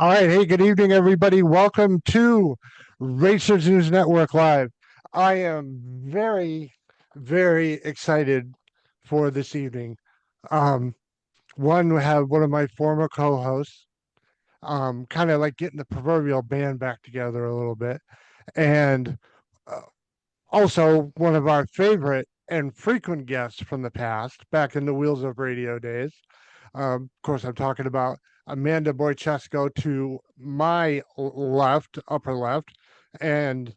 All right. Hey, good evening, everybody. Welcome to Racers News Network Live. I am very, very excited for this evening. Um, we have one of my former co-hosts, kind of like getting the proverbial band back together a little bit, and uh, also one of our favorite and frequent guests from the past, back in the Wheels of Radio days. Of course, I'm talking about Amanda BOICESCO to my left, upper left, and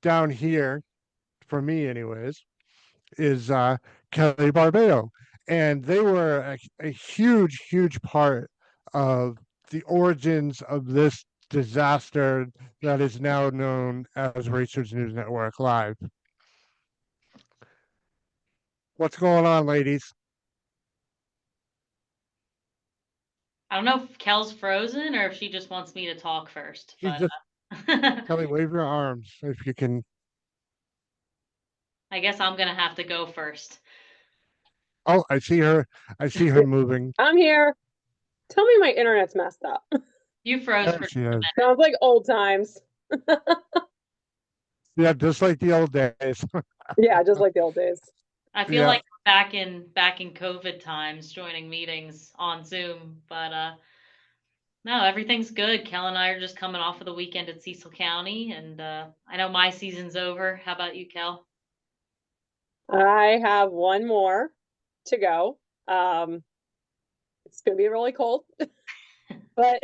down here, for me, anyways, is Kelly Barbato. And they were a huge, huge part of the origins of this disaster that is now known as Racers News Network Live. What's going on, ladies? I don't know if Kel's frozen or if she just wants me to talk first, She's but just Kelly, wave your arms if you can. I guess I'm gonna have to go first. Oh, I see her. I see her moving. I'm here. Tell me my internet's messed up. You froze There for just she a is. minute. Sounds like old times. Yeah, just like the old days. Yeah, just like the old days. I feel Yeah. like back in COVID times joining meetings on Zoom, but no, everything's good. Kel and I are just coming off of the weekend at Cecil County, and I know my season's over. How about you, Kel? I have one more to go. Um, it's gonna be really cold, but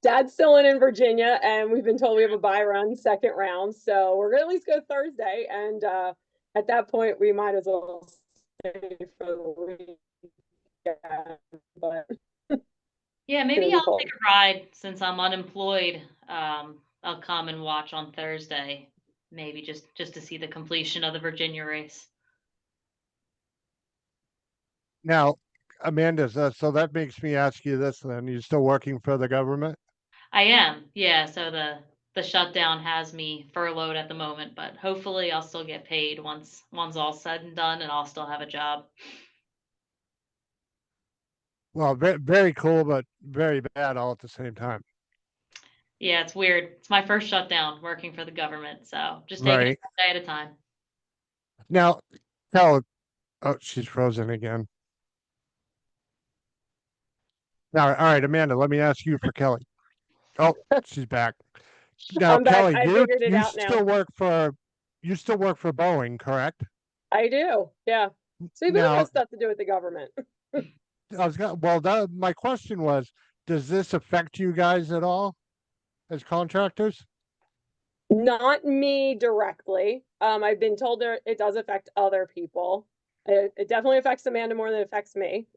Dad's still in Virginia, and we've been told we have a bye run second round, so we're gonna at least go Thursday. And at that point, we might as well stay for the weekend. But Yeah, it's maybe gonna be I'll take cold. a ride since I'm unemployed. I'll come and watch on Thursday, maybe just to see the completion of the Virginia race. Now, Amanda, so that makes me ask you this then. You still working for the government? I am, yeah. So the shutdown has me furloughed at the moment, but hopefully I'll still get paid once all said and done, and I'll still have a job. Well, very cool, but very bad all at the same time. Yeah, it's weird. It's my first shutdown working for the government, so just taking it Right. one day at a time. Now, tell, oh, she's frozen again. Now, all right, Amanda, let me ask you for Kelly. Oh, she's back. Now, I'm back. Kelly, I you figured it you out now. still work for Boeing, correct? I do. Yeah. So we both have Now, stuff to do with the government. my question was, does this affect you guys at all as contractors? Not me directly. I've been told there it does affect other people. It definitely affects Amanda more than it affects me.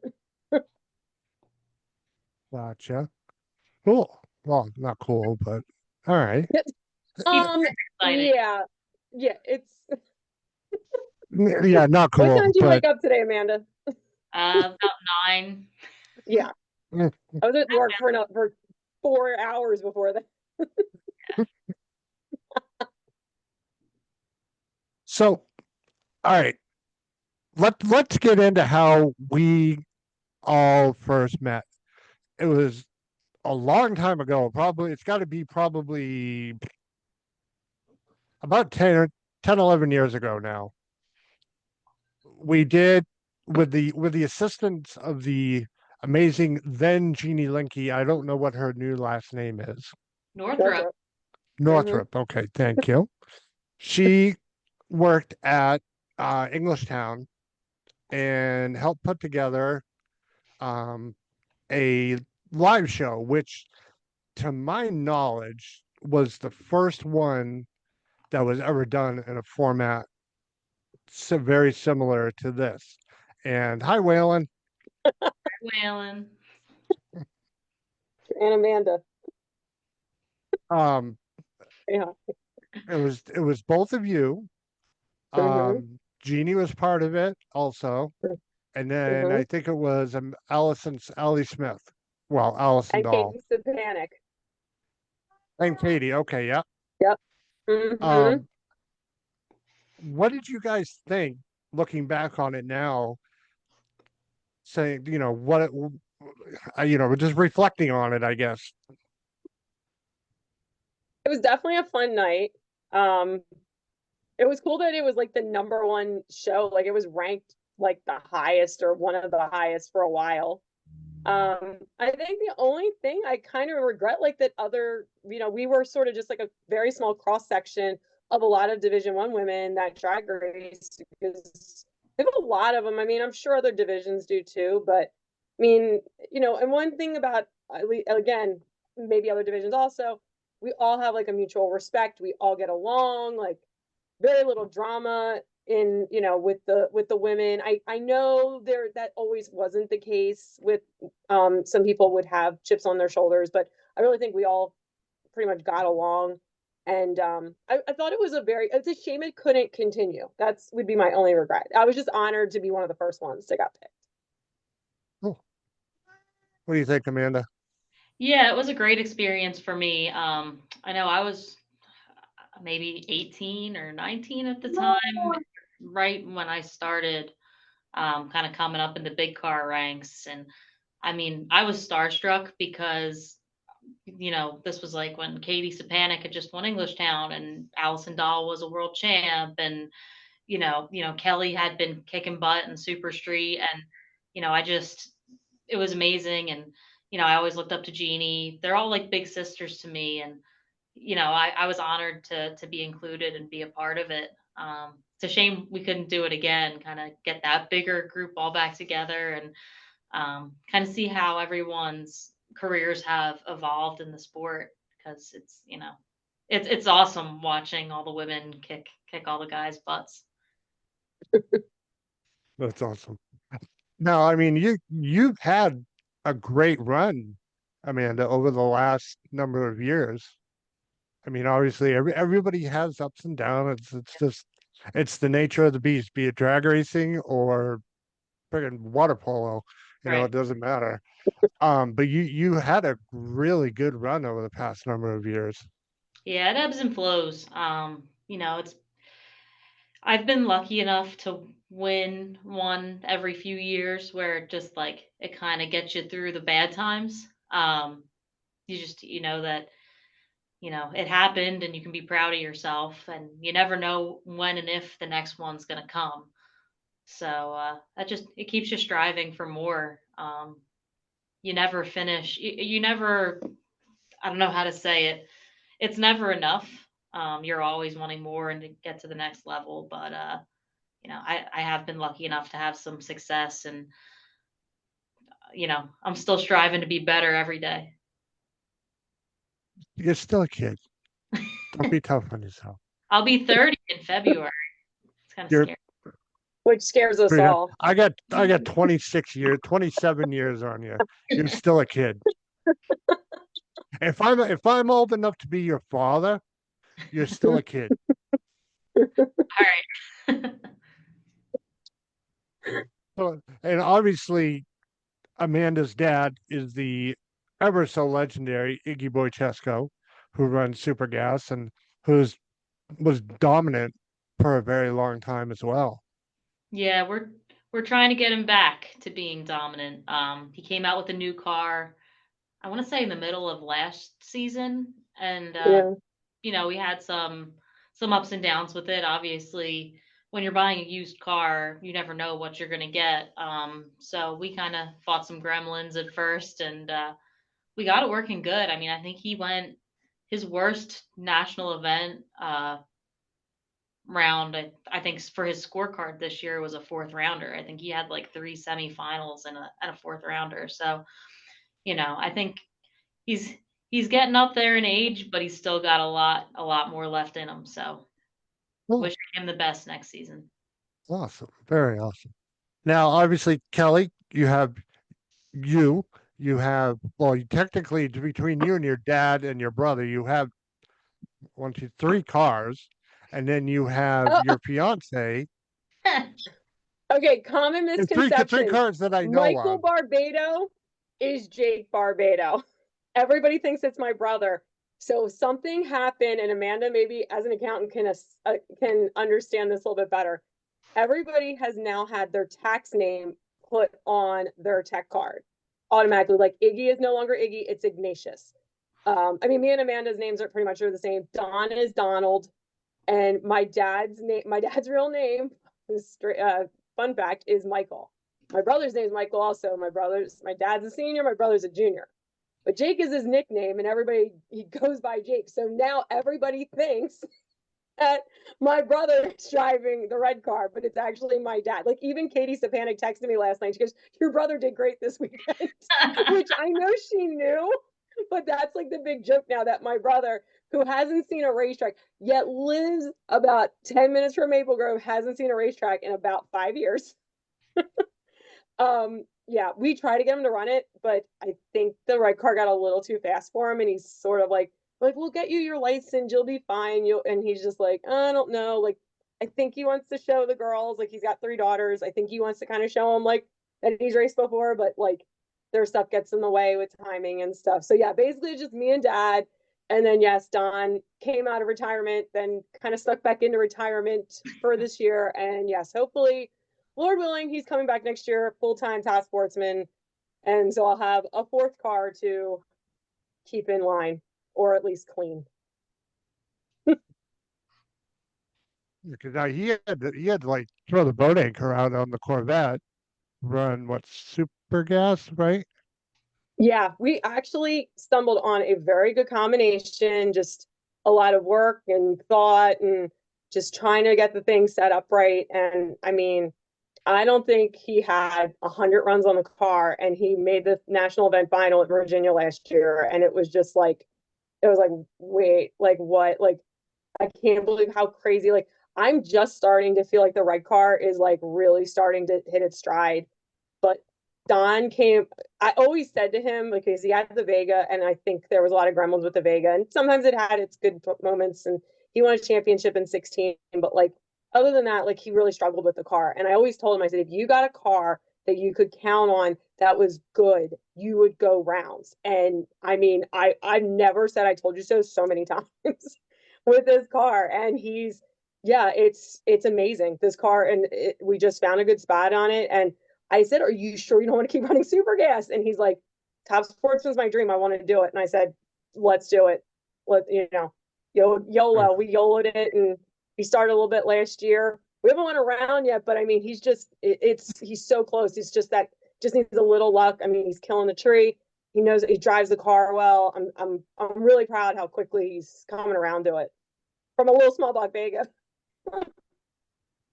Gotcha. Cool. Well, not cool, but all right. Keeps Um, it exciting. yeah. Yeah, it's Yeah, not what cool, time did you but wake up today, Amanda? About 9. Yeah. I was at work for 4 hours before that. so all right. Let's get into how we all first met. It was a long time ago. Probably it's got to be probably about 11 years ago now. We did with the assistance of the amazing then Jeannie Linky. I don't know what her new last name is. Northrop. Northrop. Mm-hmm. Northrop. Okay, thank you. She worked at Englishtown and helped put together um, a live show, which, to my knowledge, was the first one that was ever done in a format so very similar to this. And hi, Waylon. Whalen. And Amanda. Um, Yeah. it was both of you. Mm-hmm. Jeannie was part of it also, and then Mm-hmm. I think it was Allie Smith. Well, Allison And Dahl Katie said panic. and Katie. Okay, yeah. Yep. Mm-hmm. Um, what did you guys think looking back on it now? Saying, just reflecting on it, I guess. It was definitely a fun night. Um, it was cool that it was like the number one show. Like it was ranked like the highest or one of the highest for a while. I think the only thing I kind of regret, like that other, we were sort of just like a very small cross section of a lot of Division 1 women that drag race because we have a lot of them. I mean, I'm sure other divisions do too, but I mean, and one thing about, again, maybe other divisions also, we all have like a mutual respect. We all get along, like very little drama in with the women. I know there that always wasn't the case with some people would have chips on their shoulders, but I really think we all pretty much got along. And I thought it's a shame it couldn't continue. That's would be my only regret. I was just honored to be one of the first ones that got picked. Oh, what do you think, Amanda? Yeah, it was a great experience for me. I know I was maybe 18 or 19 at the time, right when I started kind of coming up in the big car ranks. And I mean, I was starstruck because, this was like when Katie Sapanic had just won Englishtown and Allison Dahl was a world champ. And, Kelly had been kicking butt in Super Street. And, I just, it was amazing. And, I always looked up to Jeannie. They're all like big sisters to me. And, I was honored to be included and be a part of it. It's a shame we couldn't do it again, kind of get that bigger group all back together and kind of see how everyone's careers have evolved in the sport because it's awesome watching all the women kick all the guys' butts. That's awesome. No, I mean you've had a great run, Amanda, over the last number of years. I mean, obviously everybody has ups and downs. It's the nature of the beast, be it drag racing or friggin' water polo. It Right. doesn't matter. But you had a really good run over the past number of years. Yeah, it ebbs and flows. It's I've been lucky enough to win one every few years where it just like it kind of gets you through the bad times. You just that it happened and you can be proud of yourself and you never know when and if the next one's going to come. So that just it keeps you striving for more. You never finish. You never. I don't know how to say it. It's never enough. You're always wanting more and to get to the next level. But I have been lucky enough to have some success, and I'm still striving to be better every day. You're still a kid. Don't be tough on yourself. I'll be 30 in February. It's kind of You're scary. Which scares us all. I got 26 years, 27 years on you. You're still a kid. If I'm old enough to be your father, you're still a kid. All right. And obviously, Amanda's dad is the ever so legendary Iggy BOICESCO, who runs Super Gas and who's was dominant for a very long time as well. Yeah, we're trying to get him back to being dominant. He came out with a new car, I want to say in the middle of last season, and Yeah. we had some ups and downs with it. Obviously, when you're buying a used car, you never know what you're going to get. So we kind of fought some gremlins at first, and we got it working good. I mean, I think he went his worst national event round. I think for his scorecard this year was a fourth rounder. I think he had like three semifinals and a fourth rounder. So I think he's he's getting up there in age, but he's still got a lot more left in him. So Well, wishing him the best next season. awesome. Very awesome. Now, obviously, Kelly, you you have well, technically between you and your dad and your brother, you have one, two, three cars, and then you have Oh, your fiance okay, common and three misconception. cars that I know Michael of. Barbado is Jake Barbado. Everybody thinks it's my brother. So something happened, and Amanda, maybe as an accountant, can understand this a little bit better. Everybody has now had their tax name put on their tech card. automatically. Like Iggy is no longer Iggy, it's Ignatius. I mean, me and Amanda's names are pretty much the same. Don is Donald, and my dad's real name, fun fact, is Michael. My brother's name is Michael also. My dad's a senior, my brother's a junior. But Jake is his nickname, and he goes by Jake. So now everybody thinks that my brother is driving the red car, but it's actually my dad. Like even Katie Stepanek texted me last night. She goes, "Your brother did great this weekend," which I know she knew, but that's like the big joke now that my brother, who hasn't seen a racetrack yet lives about 10 minutes from Maple Grove, hasn't seen a racetrack in about 5 years. Yeah, we try to get him to run it, but I think the red car got a little too fast for him, and he's sort of like, we'll get you your license, you'll be fine. And he's just like, I don't know. Like, I think he wants to show the girls, like he's got 3 daughters. I think he wants to kind of show them like that he's raced before, but like their stuff gets in the way with timing and stuff. So yeah, basically it's just me and dad. And then yes, Don came out of retirement, then kind of stuck back into retirement for this year. And yes, hopefully, Lord willing, he's coming back next year, full-time top sportsman. And so I'll have a 4th car to keep in line, or at least clean. Because now he had to like throw the boat anchor out on the Corvette, run what, super gas, right? Yeah, we actually stumbled on a very good combination, just a lot of work and thought and just trying to get the thing set up right. And I mean, I don't think he had 100 runs on the car, and he made the national event final at Virginia last year. And it was just like, it was like, wait, like what? Like, I can't believe how crazy. Like, I'm just starting to feel like the red car is like really starting to hit its stride. But Don came, I always said to him, because he had the Vega, and I think there was a lot of gremlins with the Vega, and sometimes it had its good moments, and he won a championship in 16, but like, other than that, like he really struggled with the car. And I always told him, I said, if you got a car that you could count on that was good, you would go rounds. And I mean, I've never said I told you so many times with this car. And yeah, it's amazing, this car. And we just found a good spot on it. And I said, are you sure you don't want to keep running super gas? And he's like, top sportsman's my dream. I want to do it. And I said, let's do it. YOLO. We YOLO'd it, and he started a little bit last year. We haven't went around yet, but I mean, he's so close. He's just needs a little luck. I mean, he's killing the tree. He knows he drives the car well. I'm really proud how quickly he's coming around to it from a little small block Vega.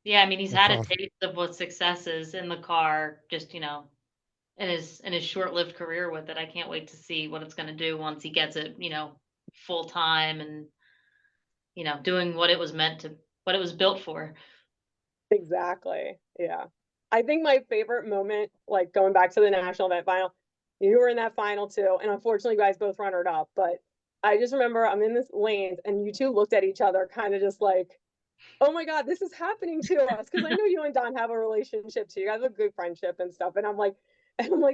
Yeah, I mean, he's That's had a awesome. taste of what success is in the car, just, in his short-lived career with it. I can't wait to see what it's going to do once he gets it, full time and, doing what it was what it was built for. Exactly. Yeah. I think my favorite moment, like going back to the national event final, you were in that final too. And unfortunately, you guys both runnered up. But I just remember I'm in this lanes, and you two looked at each other kind of just like, oh my God, this is happening to us. Cause I know you and Don have a relationship too. You guys have a good friendship and stuff. And I'm like,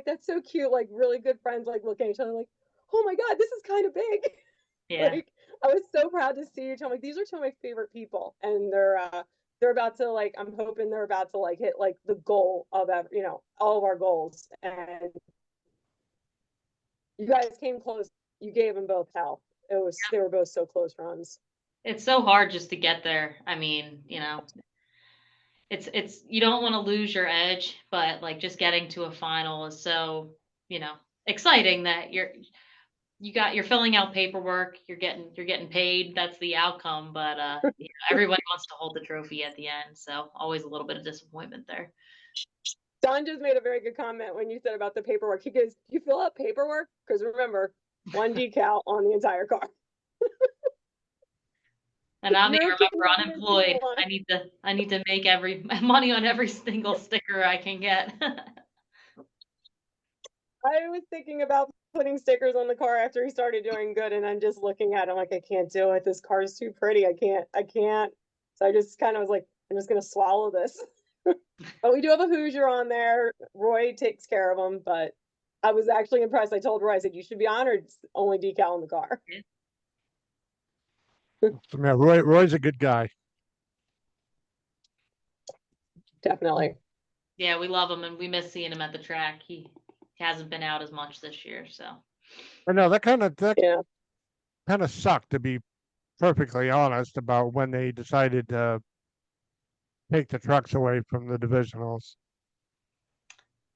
that's so cute. Like really good friends, like looking at each other like, oh my God, this is kind of big. Yeah. Like I was so proud to see each other. Like these are two of my favorite people. And they're about to like, I'm hoping they're about to like hit like the goal of all of our goals. And you guys came close. You gave them both hell. They were both so close runs. It's so hard just to get there. I mean, it's you don't want to lose your edge, but like just getting to a final is so, exciting that you're filling out paperwork, you're getting paid, that's the outcome, but everybody wants to hold the trophy at the end, so always a little bit of disappointment there. Don just made a very good comment when you said about the paperwork. He goes, you fill out paperwork? Because remember, one decal on the entire car. And I'm the No remember convenience unemployed. one. I need to make every money on every single sticker I can get. I was thinking about putting stickers on the car after he started doing good, and I'm just looking at him like, I can't do it. This car is too pretty. I can't. So I just kind of was like, I'm just gonna swallow this. But we do have a Hoosier on there. Roy takes care of him, but I was actually impressed. I told Roy, I said, you should be honored. It's the only decal in the car. So, man, Roy's a good guy. Definitely. Yeah, we love him and we miss seeing him at the track. hasn't been out as much this year. So I know that Yeah. kind of sucked, to be perfectly honest, about when they decided to take the trucks away from the divisionals.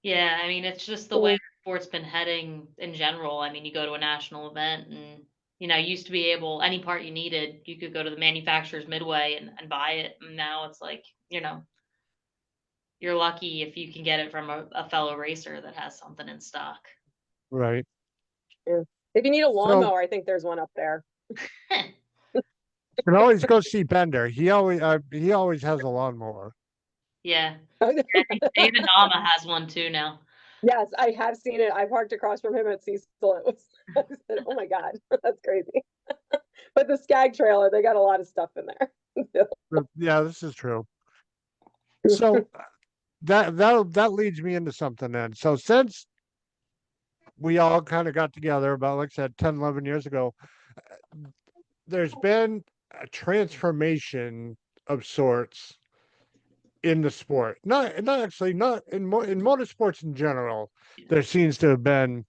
yeah, I mean, it's just the way the sport's been heading in general. I mean, you go to a national event and, you used to be able, any part you needed, you could go to the manufacturer's midway and buy it. And now it's like, you're lucky if you can get it from a fellow racer that has something in stock. Right. Yeah. If you need a So lawnmower, I think there's one up there. you can always go see Bender. He always has a lawnmower. Yeah. I think David Nama has one too now. Yes, I have seen it. I parked across from him at Cecil. It was, I said, oh my God, that's crazy. But the Skag trailer, they got a lot of stuff in there. Yeah, this is true. So that leads me into something then. So since we all kind of got together about, like I said, 10, 11 years ago, there's been a transformation of sorts in the sport. Not actually, not in motorsports in general. There seems to have been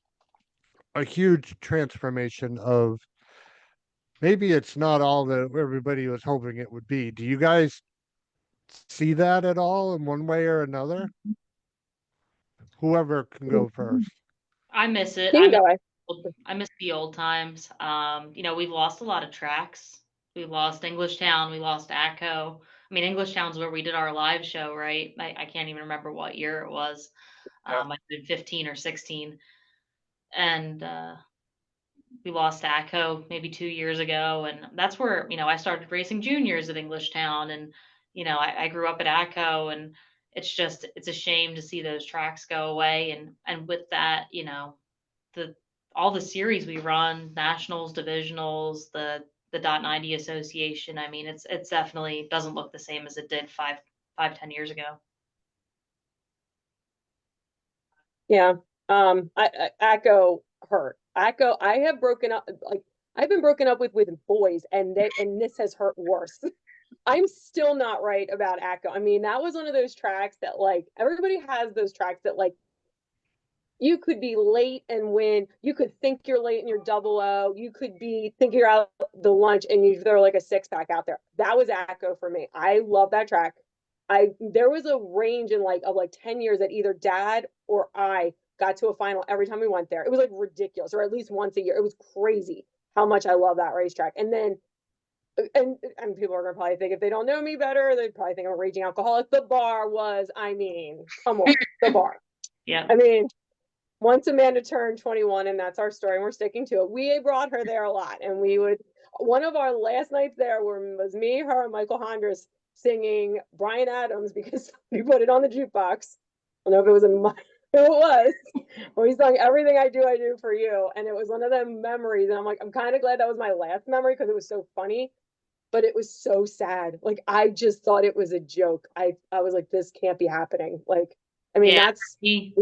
a huge transformation of, maybe it's not all that everybody was hoping it would be. Do you guys see that at all in one way or another? Whoever can go first. I miss it. You can go away. I miss the old times. We've lost a lot of tracks. We lost Englishtown. We lost ACO. I mean, Englishtown's where we did our live show, right? I can't even remember what year it was. Yeah. I've been 15 or 16. And we lost ACO maybe 2 years ago. And that's where, I started racing juniors at Englishtown. And, I grew up at ACO. And it's a shame to see those tracks go away. And with that, the all the series we run, nationals, divisionals, the .90 association. I mean, it's definitely doesn't look the same as it did 10 years ago. Yeah. ACO hurt. ACO, I have broken up, like, I've been broken up with boys, and this has hurt worse. I'm still not right about ACO. I mean, that was one of those tracks that, like, everybody has those tracks that, like, you could be late and win. You could think you're late and you're double O. You could be think you're out the lunch and you throw like a 6-pack out there. That was ACO for me. I love that track. There was a range of like 10 years that either dad or I got to a final every time we went there. It was like ridiculous, or at least once a year. It was crazy how much I love that racetrack. And then and people are gonna probably think, if they don't know me better, they'd probably think I'm a raging alcoholic. The bar was, I mean, come on, the bar. Yeah. I mean, once Amanda turned 21, and that's our story, and we're sticking to it. We brought her there a lot, and one of our last nights there was me, her, and Michael Hondras singing Bryan Adams, because we put it on the jukebox. I don't know if it was who it was. We sung Everything I Do for You, and it was one of them memories. And I'm like, I'm kind of glad that was my last memory because it was so funny, but it was so sad. Like, I just thought it was a joke. I was like, this can't be happening. Like, I mean, Yeah, that's for me,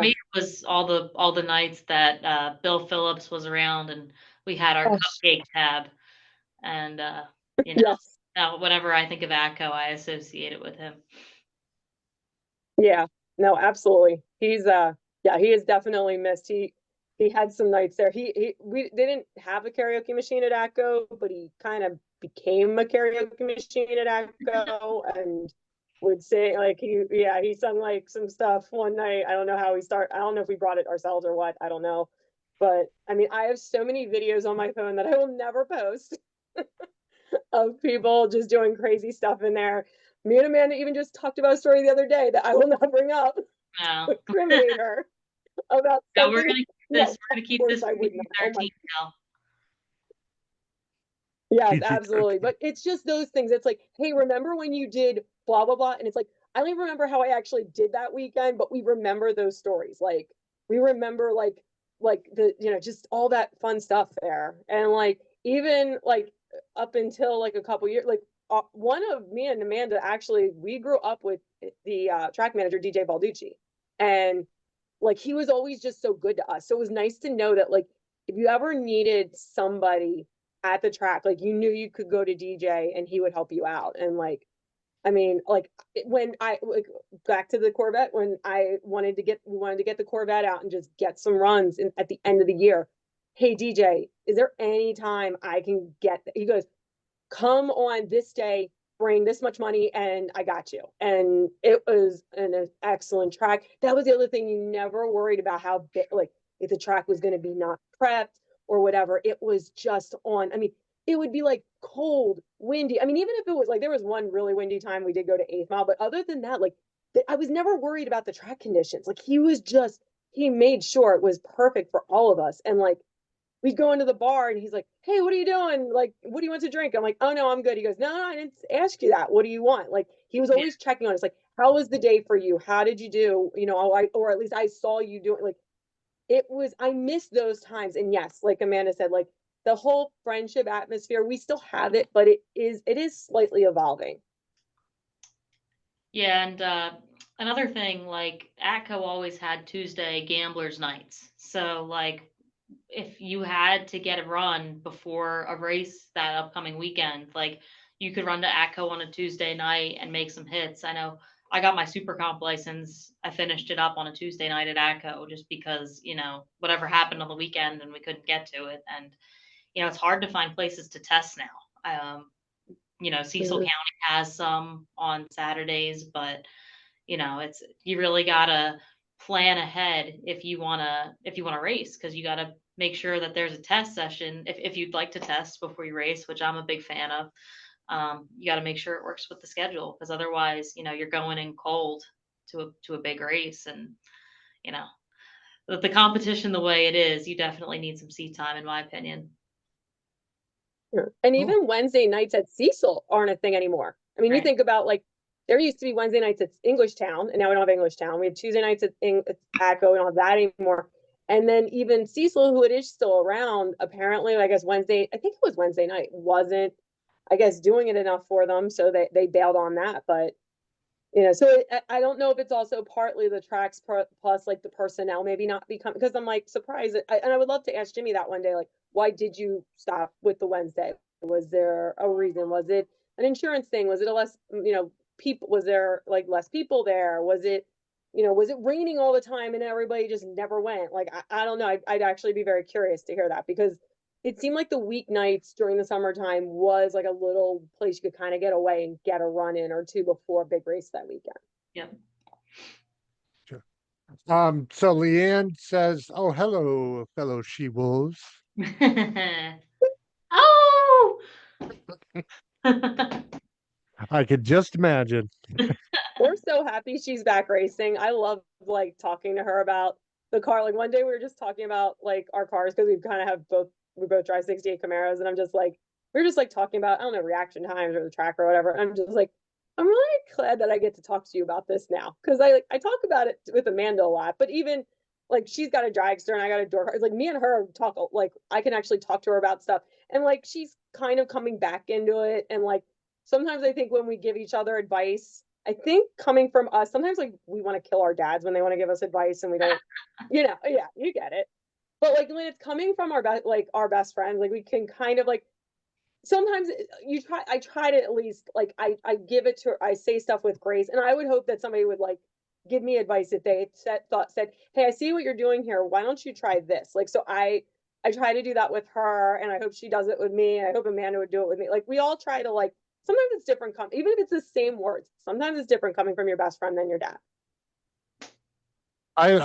it was all the nights that Bill Phillips was around and we had our cupcake tab, and yes. whenever I think of ACO, I associate it with him. Yeah, no, absolutely. He's yeah, he is definitely missed. He had some nights there. We didn't have a karaoke machine at ACO, but he kind of became a karaoke machine at ACO and would sing like he sung like some stuff one night. I don't know how I don't know if we brought it ourselves or what. I don't know. But I mean, I have so many videos on my phone that I will never post of people just doing crazy stuff in there. Me and Amanda even just talked about a story the other day that I will not bring up to incriminate her about No, something. we're gonna keep this. We're gonna keep this PG-13 now. Yes, absolutely. But it's just those things. It's like, hey, remember when you did blah blah blah? And it's like, I don't even remember how I actually did that weekend, but we remember those stories. Like, we remember like the just all that fun stuff there. And like, even like up until like a couple years, like one of me and Amanda, actually, we grew up with the track manager DJ Balducci, and like, he was always just so good to us. So it was nice to know that, like, if you ever needed somebody at the track, like, you knew you could go to DJ and he would help you out. And like, I mean, like when I like back to the Corvette, when we wanted to get the Corvette out and just get some runs at the end of the year. Hey DJ, is there any time I can get? He goes, come on this day, bring this much money, and I got you. And it was an excellent track. That was the other thing. You never worried about how big, like if the track was going to be not prepped or whatever. It was just on. I mean, it would be like cold, windy. I mean, even if it was like there was one really windy time we did go to Eighth Mile, but other than that, like I was never worried about the track conditions. Like he made sure it was perfect for all of us. And like we'd go into the bar and he's like, hey, what are you doing? Like, what do you want to drink? I'm like, oh no, I'm good. He goes, no, I didn't ask you that. What do you want? Like, he was Yeah. always checking on us. Like, how was the day for you? How did you do? You know, or at least I saw you doing like I missed those times. And yes, like Amanda said, like the whole friendship atmosphere, we still have it, but it is slightly evolving. Yeah, and another thing, like ATCO always had Tuesday gamblers nights. So like if you had to get a run before a race that upcoming weekend, like you could run to ATCO on a Tuesday night and make some hits. I know I got my super comp license. I finished it up on a Tuesday night at ATCO just because, whatever happened on the weekend and we couldn't get to it. And, it's hard to find places to test now. Cecil Mhm. County has some on Saturdays, but you really gotta plan ahead if you wanna race because you gotta make sure that there's a test session if you'd like to test before you race, which I'm a big fan of. You got to make sure it works with the schedule because otherwise, you're going in cold to a big race, and you know the competition the way it is, you definitely need some seat time, in my opinion. Yeah. And Oh, even Wednesday nights at Cecil aren't a thing anymore. I mean, you Right. think about like there used to be Wednesday nights at English Town, and now we don't have English Town. We have Tuesday nights at ACO, we don't have that anymore. And then even Cecil, who it is still around, apparently, I guess Wednesday, I think it was Wednesday night, wasn't, I guess, doing it enough for them, so they bailed on that. But so I don't know if it's also partly the tracks plus like the personnel maybe not become because I'm like surprised and I would love to ask Jimmy that one day, like why did you stop with the Wednesday? Was there a reason? Was it an insurance thing? Was it a less people? Was there like less people there? Was it raining all the time and everybody just never went? Like I don't know. I'd actually be very curious to hear that because it seemed like the weeknights during the summertime was like a little place you could kind of get away and get a run in or two before a big race that weekend. Yep. sure. So Leanne says, "Oh, hello, fellow she wolves." Oh. I could just imagine. We're so happy she's back racing. I love like talking to her about the car. Like one day we were just talking about like our cars because we both drive 68 Camaros, and we're just like talking about I don't know reaction times or the track or whatever. And I'm just like I'm really glad that I get to talk to you about this now because I talk about it with Amanda a lot, but even like she's got a dragster and I got a door car. It's like me and her talk like I can actually talk to her about stuff, and like she's kind of coming back into it, and like sometimes I think when we give each other advice, I think coming from us, sometimes like we want to kill our dads when they want to give us advice and we don't, yeah, you get it. But like when it's coming from our best friends, like we can kind of like sometimes I try to at least like I give it to I say stuff with grace, and I would hope that somebody would like give me advice if they said, hey, I see what you're doing here. Why don't you try this? Like so I try to do that with her, and I hope she does it with me, and I hope Amanda would do it with me. Like we all try to like sometimes it's different even if it's the same words, sometimes it's different coming from your best friend than your dad. You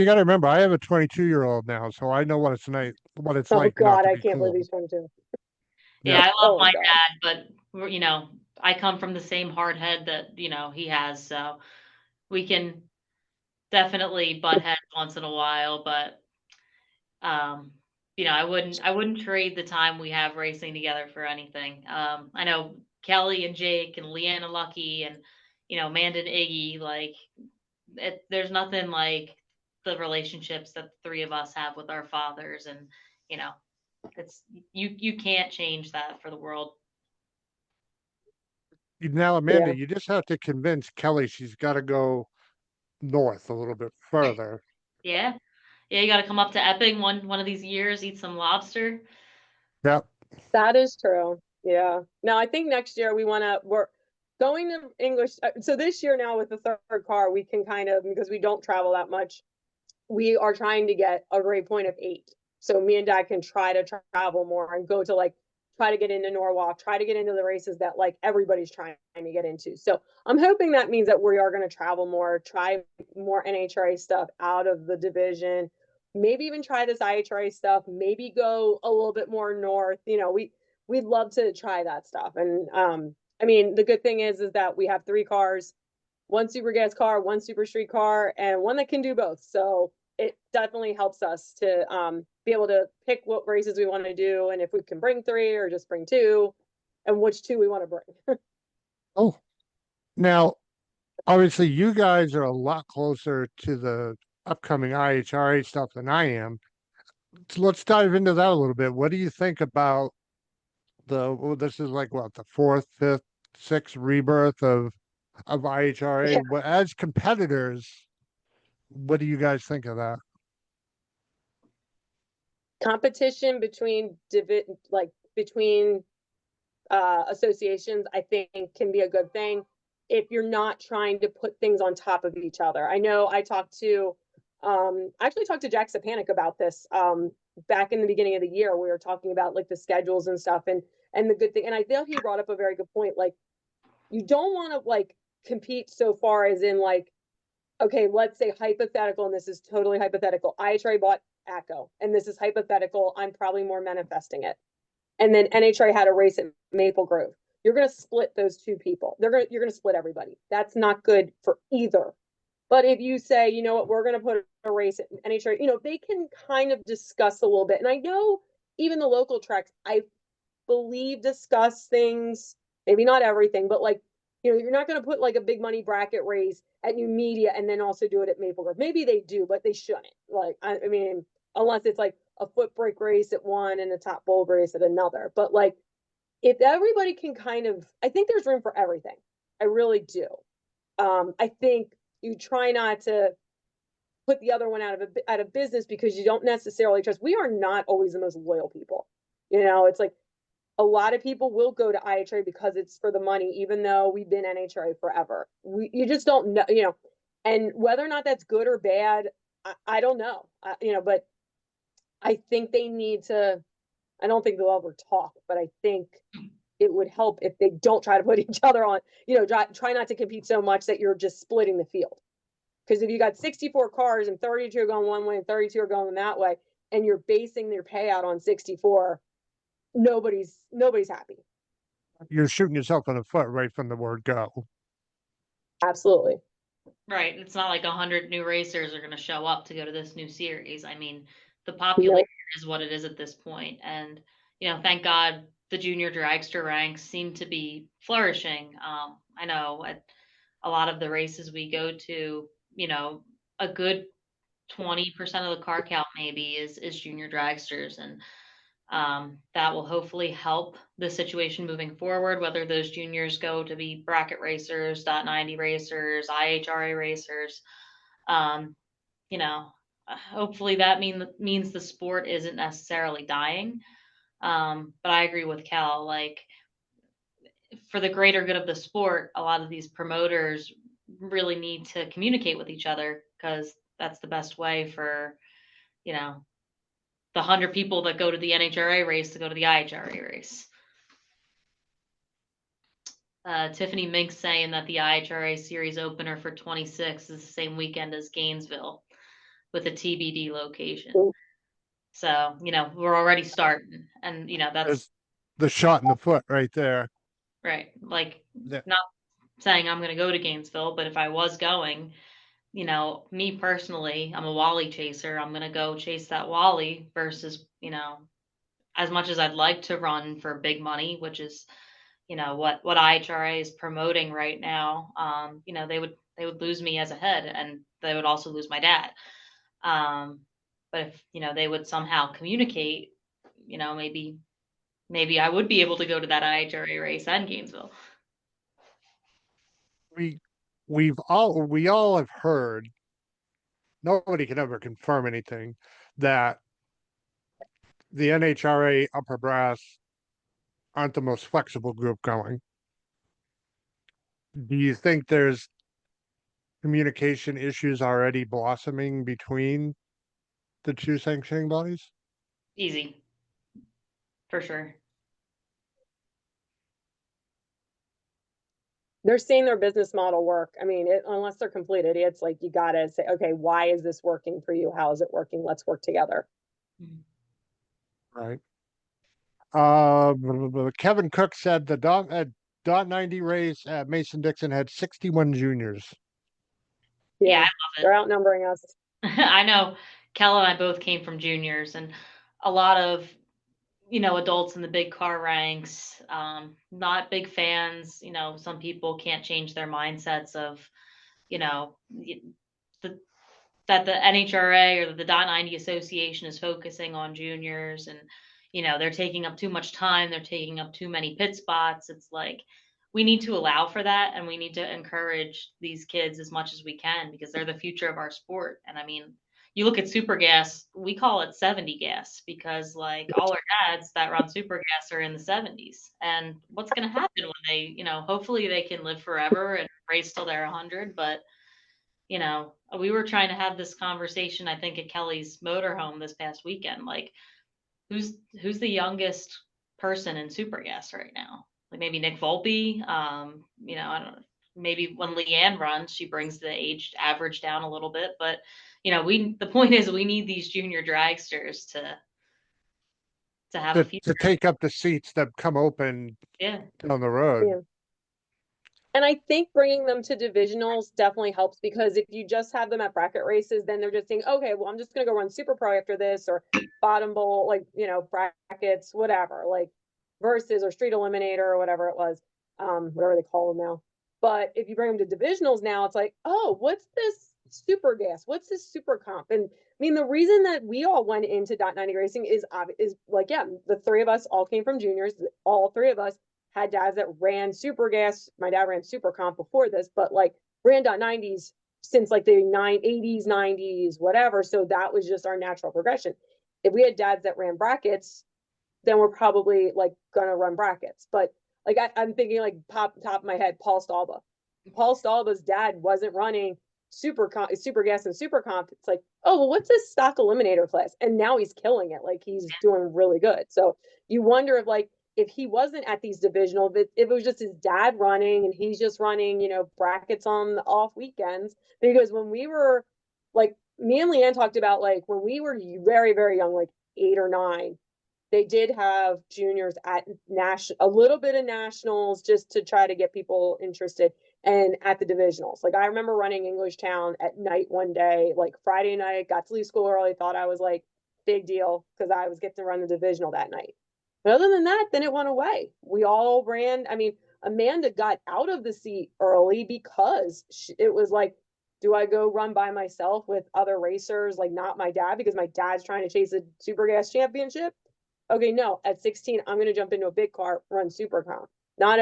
got to remember, I have a 22-year-old now, so I know what it's Oh like not God, to I be can't believe cool. he's 22. Yeah, Yep. I love Oh my God. dad, but I come from the same hard head that he has, so we can definitely butt heads once in a while, but um, I wouldn't trade the time we have racing together for anything. I know Kelly and Jake and Leanna Lucky and Amanda and Iggy, like there's nothing like the relationships that the three of us have with our fathers, and you know, it's you can't change that for the world. Now, Amanda, Yeah. you just have to convince Kelly she's got to go north a little bit further. Yeah. Yeah, you got to come up to Epping one of these years, eat some lobster. Yep. That is true. Yeah. No, I think next year we want to work. going to English. So this year now with the third car, we can kind of, because we don't travel that much, we are trying to get a grade point of 8. So me and dad can try to travel more and go to like try to get into Norwalk, try to get into the races that like everybody's trying to get into. So I'm hoping that means that we are going to travel more, try more NHRA stuff out of the division, maybe even try this IHRA stuff, maybe go a little bit more north. We'd love to try that stuff. And I mean, the good thing is that we have 3 cars, one super gas car, one super street car, and one that can do both. So it definitely helps us to be able to pick what races we want to do, and if we can bring 3 or just bring 2, and which 2 we want to bring. Oh, now obviously you guys are a lot closer to the upcoming IHRA stuff than I am. So let's dive into that a little bit. What do you think about well, this is like what, the fourth, fifth, sixth rebirth of IHRA? Yeah. What, as competitors, what do you guys think of that? Competition between between associations, I think can be a good thing if you're not trying to put things on top of each other. I know I actually talked to Jack Sapanic about this back in the beginning of the year. We were talking about like the schedules and stuff, and the good thing, and I feel he brought up a very good point. Like, you don't want to like compete so far as in like, okay, let's say hypothetical, and this is totally hypothetical. IHRA bought ACO, and this is hypothetical. I'm probably more manifesting it. And then NHRA had a race at Maple Grove. You're going to split those 2 people. You're going to split everybody. That's not good for either. But if you say, you know what, we're going to put a race at NHRA, they can kind of discuss a little bit. And I know even the local tracks, I believe, discuss things, maybe not everything, but like, you're not going to put like a big money bracket race at New Media and then also do it at Maple Grove. Maybe they do, but they shouldn't. Like, I mean, unless it's like a foot brake race at one and a top bowl race at another. But like, if everybody can kind of, I think there's room for everything. I really do. I think you try not to put the other one out of business because you don't necessarily trust. We are not always the most loyal people. It's like a lot of people will go to IHRA because it's for the money, even though we've been NHRA forever. You just don't know. And whether or not that's good or bad, I don't know. But I think they need to. I don't think they'll ever talk, but I think it would help if they don't try to put each other on. Try not to compete so much that you're just splitting the field. Because if you got 64 cars and 32 are going one way and 32 are going that way, and you're basing your payout on 64, nobody's happy. You're shooting yourself in the foot right from the word go. Absolutely. Right. It's not like 100 new racers are going to show up to go to this new series. I mean, the population is what it is at this point. And, thank God the junior dragster ranks seem to be flourishing. I know at a lot of the races we go to, a good 20% of the car count maybe is junior dragsters. And that will hopefully help the situation moving forward, whether those juniors go to be bracket racers, .90 racers, IHRA racers. Um, hopefully that means the sport isn't necessarily dying. But I agree with Cal. Like, for the greater good of the sport, a lot of these promoters really need to communicate with each other, because that's the best way for, the 100 people that go to the NHRA race to go to the IHRA race. Tiffany Mink's saying that the IHRA series opener for 26 is the same weekend as Gainesville with a TBD location. So, we're already starting, and, that's There's the shot in the foot right there. right. Like, Yeah. not saying I'm going to go to Gainesville, but if I was going, me personally, I'm a Wally chaser. I'm going to go chase that Wally versus, as much as I'd like to run for big money, which is, what IHRA is promoting right now. They would lose me as a head, and they would also lose my dad. But if, they would somehow communicate, maybe I would be able to go to that IHRA race in Gainesville. We all have heard, nobody can ever confirm anything, that the NHRA upper brass aren't the most flexible group going. Do you think there's communication issues already blossoming between the two sanctioning bodies? Easy, for sure. They're seeing their business model work. I mean, unless they're complete idiots, like you gotta say, okay, why is this working for you? How is it working? Let's work together. Right. Kevin Cook said the dot 90 race at Mason Dixon had 61 juniors. Yeah, I Yeah, love they're outnumbering us. it. I know Kel and I both came from juniors, and a lot of adults in the big car ranks, not big fans. Some people can't change their mindsets of, the that the NHRA or the Dot 90 Association is focusing on juniors, and they're taking up too much time, they're taking up too many pit spots. It's like we need to allow for that, and we need to encourage these kids as much as we can, because they're the future of our sport. And I mean, you look at super gas, we call it 70 gas, because like all our dads that run super gas are in the 70s. And what's going to happen when they, hopefully they can live forever and race till they're 100. But we were trying to have this conversation, I think, at Kelly's motorhome this past weekend. Like, who's the youngest person in super gas right now? Like maybe Nick Volpe. I don't know. Maybe when Leanne runs, she brings the age average down a little bit. But the point is we need these junior dragsters to have a To future. take up the seats that come open Yeah. down the road. Yeah. And I think bringing them to divisionals definitely helps, because if you just have them at bracket races, then they're just saying, okay, well, I'm just going to go run Super Pro after this, or bottom bowl, like, brackets, whatever, like versus or street eliminator or whatever it was, whatever they call them now. But if you bring them to divisionals now, it's like, oh, what's this super gas? What's this super comp? And I mean, the reason that we all went into dot 90 racing is like, yeah, the three of us all came from juniors, all three of us had dads that ran super gas. My dad ran super comp before this, but like ran dot 90s since like the 80s, 90s, whatever. So that was just our natural progression. If we had dads that ran brackets, then we're probably like gonna run brackets. But like I'm thinking like top of my head, Paul Stalba. Paul Stalba's dad wasn't running super gas and super comp. It's like, oh well, what's this stock eliminator class? And now he's killing it. Like he's doing really good. So you wonder if he wasn't at these divisional, if it was just his dad running and he's just running, brackets on the off weekends. Because when we were like, me and Leanne talked about like when we were very, very young, like 8 or 9, they did have juniors at a little bit of nationals just to try to get people interested, and at the divisionals. Like I remember running English Town at night one day, like Friday night, got to leave school early, thought I was like big deal because I was getting to run the divisional that night. But other than that, then it went away. We all ran. I mean, Amanda got out of the seat early because it was like, do I go run by myself with other racers, like not my dad, because my dad's trying to chase a super gas championship? Okay, no, at 16, I'm going to jump into a big car, run super comp. Not,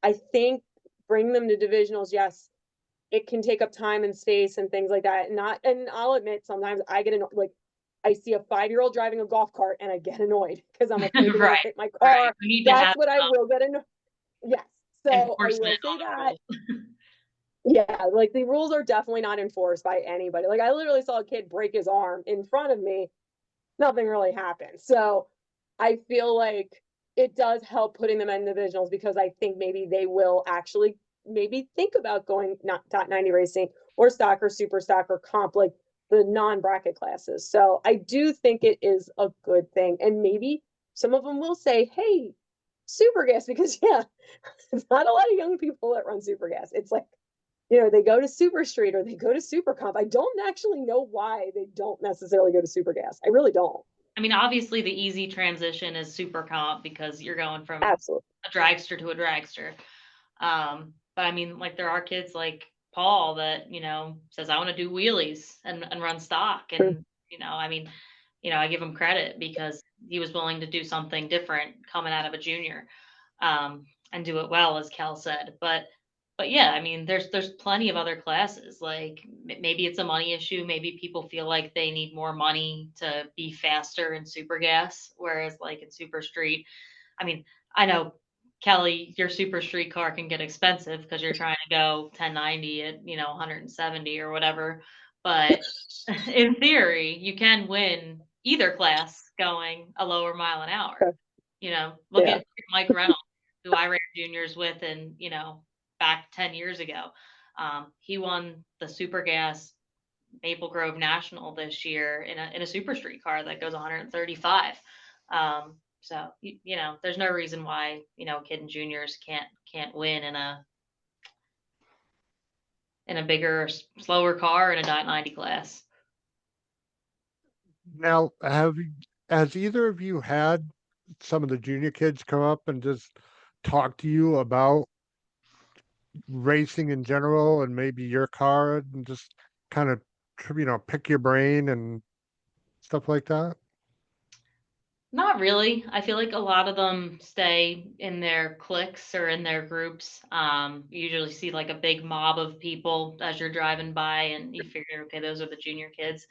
I think bring them to divisionals. Yes, it can take up time and space and things like that. And I'll admit, sometimes I get annoyed. Like, I see a 5-year-old driving a golf cart and I get annoyed because I'm like, maybe they're going Right. to hit my Right. car. We need to That's have what I will get annoyed. Yes. So I enforcement will say on the that. rules. Yeah, like the rules are definitely not enforced by anybody. Like I literally saw a kid break his arm in front of me. Nothing really happened. So I feel like it does help putting them in divisionals, because I think maybe they will actually maybe think about going not dot 90 racing or stock or super stock or comp, like the non-bracket classes. So I do think it is a good thing. And maybe some of them will say, hey, super gas, because yeah, it's not a lot of young people that run super gas. It's like, they go to super street or they go to super comp. I don't actually know why they don't necessarily go to super gas. I really don't. I mean, obviously the easy transition is super comp because you're going from Absolutely. a dragster to a dragster. But I mean, like there are kids like Paul that, says, I want to do wheelies and run stock. And, I mean, I give him credit because he was willing to do something different coming out of a junior, and do it well, as Kel said. But yeah, I mean, there's plenty of other classes. Like maybe it's a money issue. Maybe people feel like they need more money to be faster in super gas, whereas like in super street, I mean, I know Kelly, your super street car can get expensive because you're trying to go 1090 at, 170 or whatever. But in theory, you can win either class going a lower mile an hour. Look Yeah. at Mike Reynolds, who I ran juniors with, and back 10 years ago. He won the Super Gas Maple Grove National this year in a super street car that goes 135. So there's no reason why kid and juniors can't win in a bigger, slower car in a .90 class. Now, has either of you had some of the junior kids come up and just talk to you about racing in general and maybe your car and just kind of, pick your brain and stuff like that? Not really. I feel like a lot of them stay in their cliques or in their groups. You usually see like a big mob of people as you're driving by, and you figure, okay, those are the junior kids.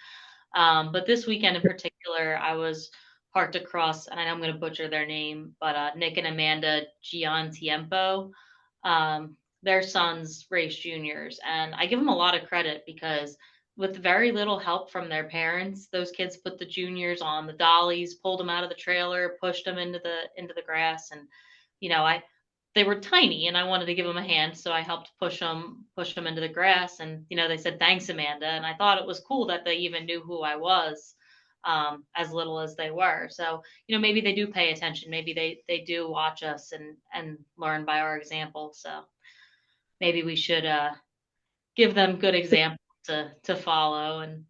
But this weekend in particular, I was parked across, and I know I'm going to butcher their name, but Nick and Amanda Giantiempo. Their sons race juniors, and I give them a lot of credit because with very little help from their parents, those kids put the juniors on the dollies, pulled them out of the trailer, pushed them into the grass, and I they were tiny, and I wanted to give them a hand, so I helped push them into the grass, and they said thanks, Amanda, and I thought it was cool that they even knew who I was, as little as they were. So maybe they do pay attention, maybe they do watch us and learn by our example. So maybe we should give them good examples to follow, and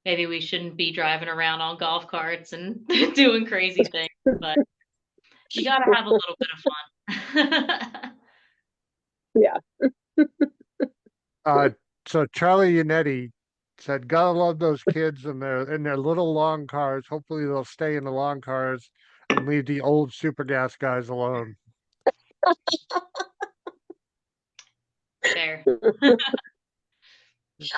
maybe we shouldn't be driving around on golf carts and doing crazy things, but you got to have a little bit of fun. Yeah. Uh, so Charlie Yannetti said, "Gotta love those kids and their little long cars. Hopefully they'll stay in the long cars and leave the old super gas guys alone." Fair.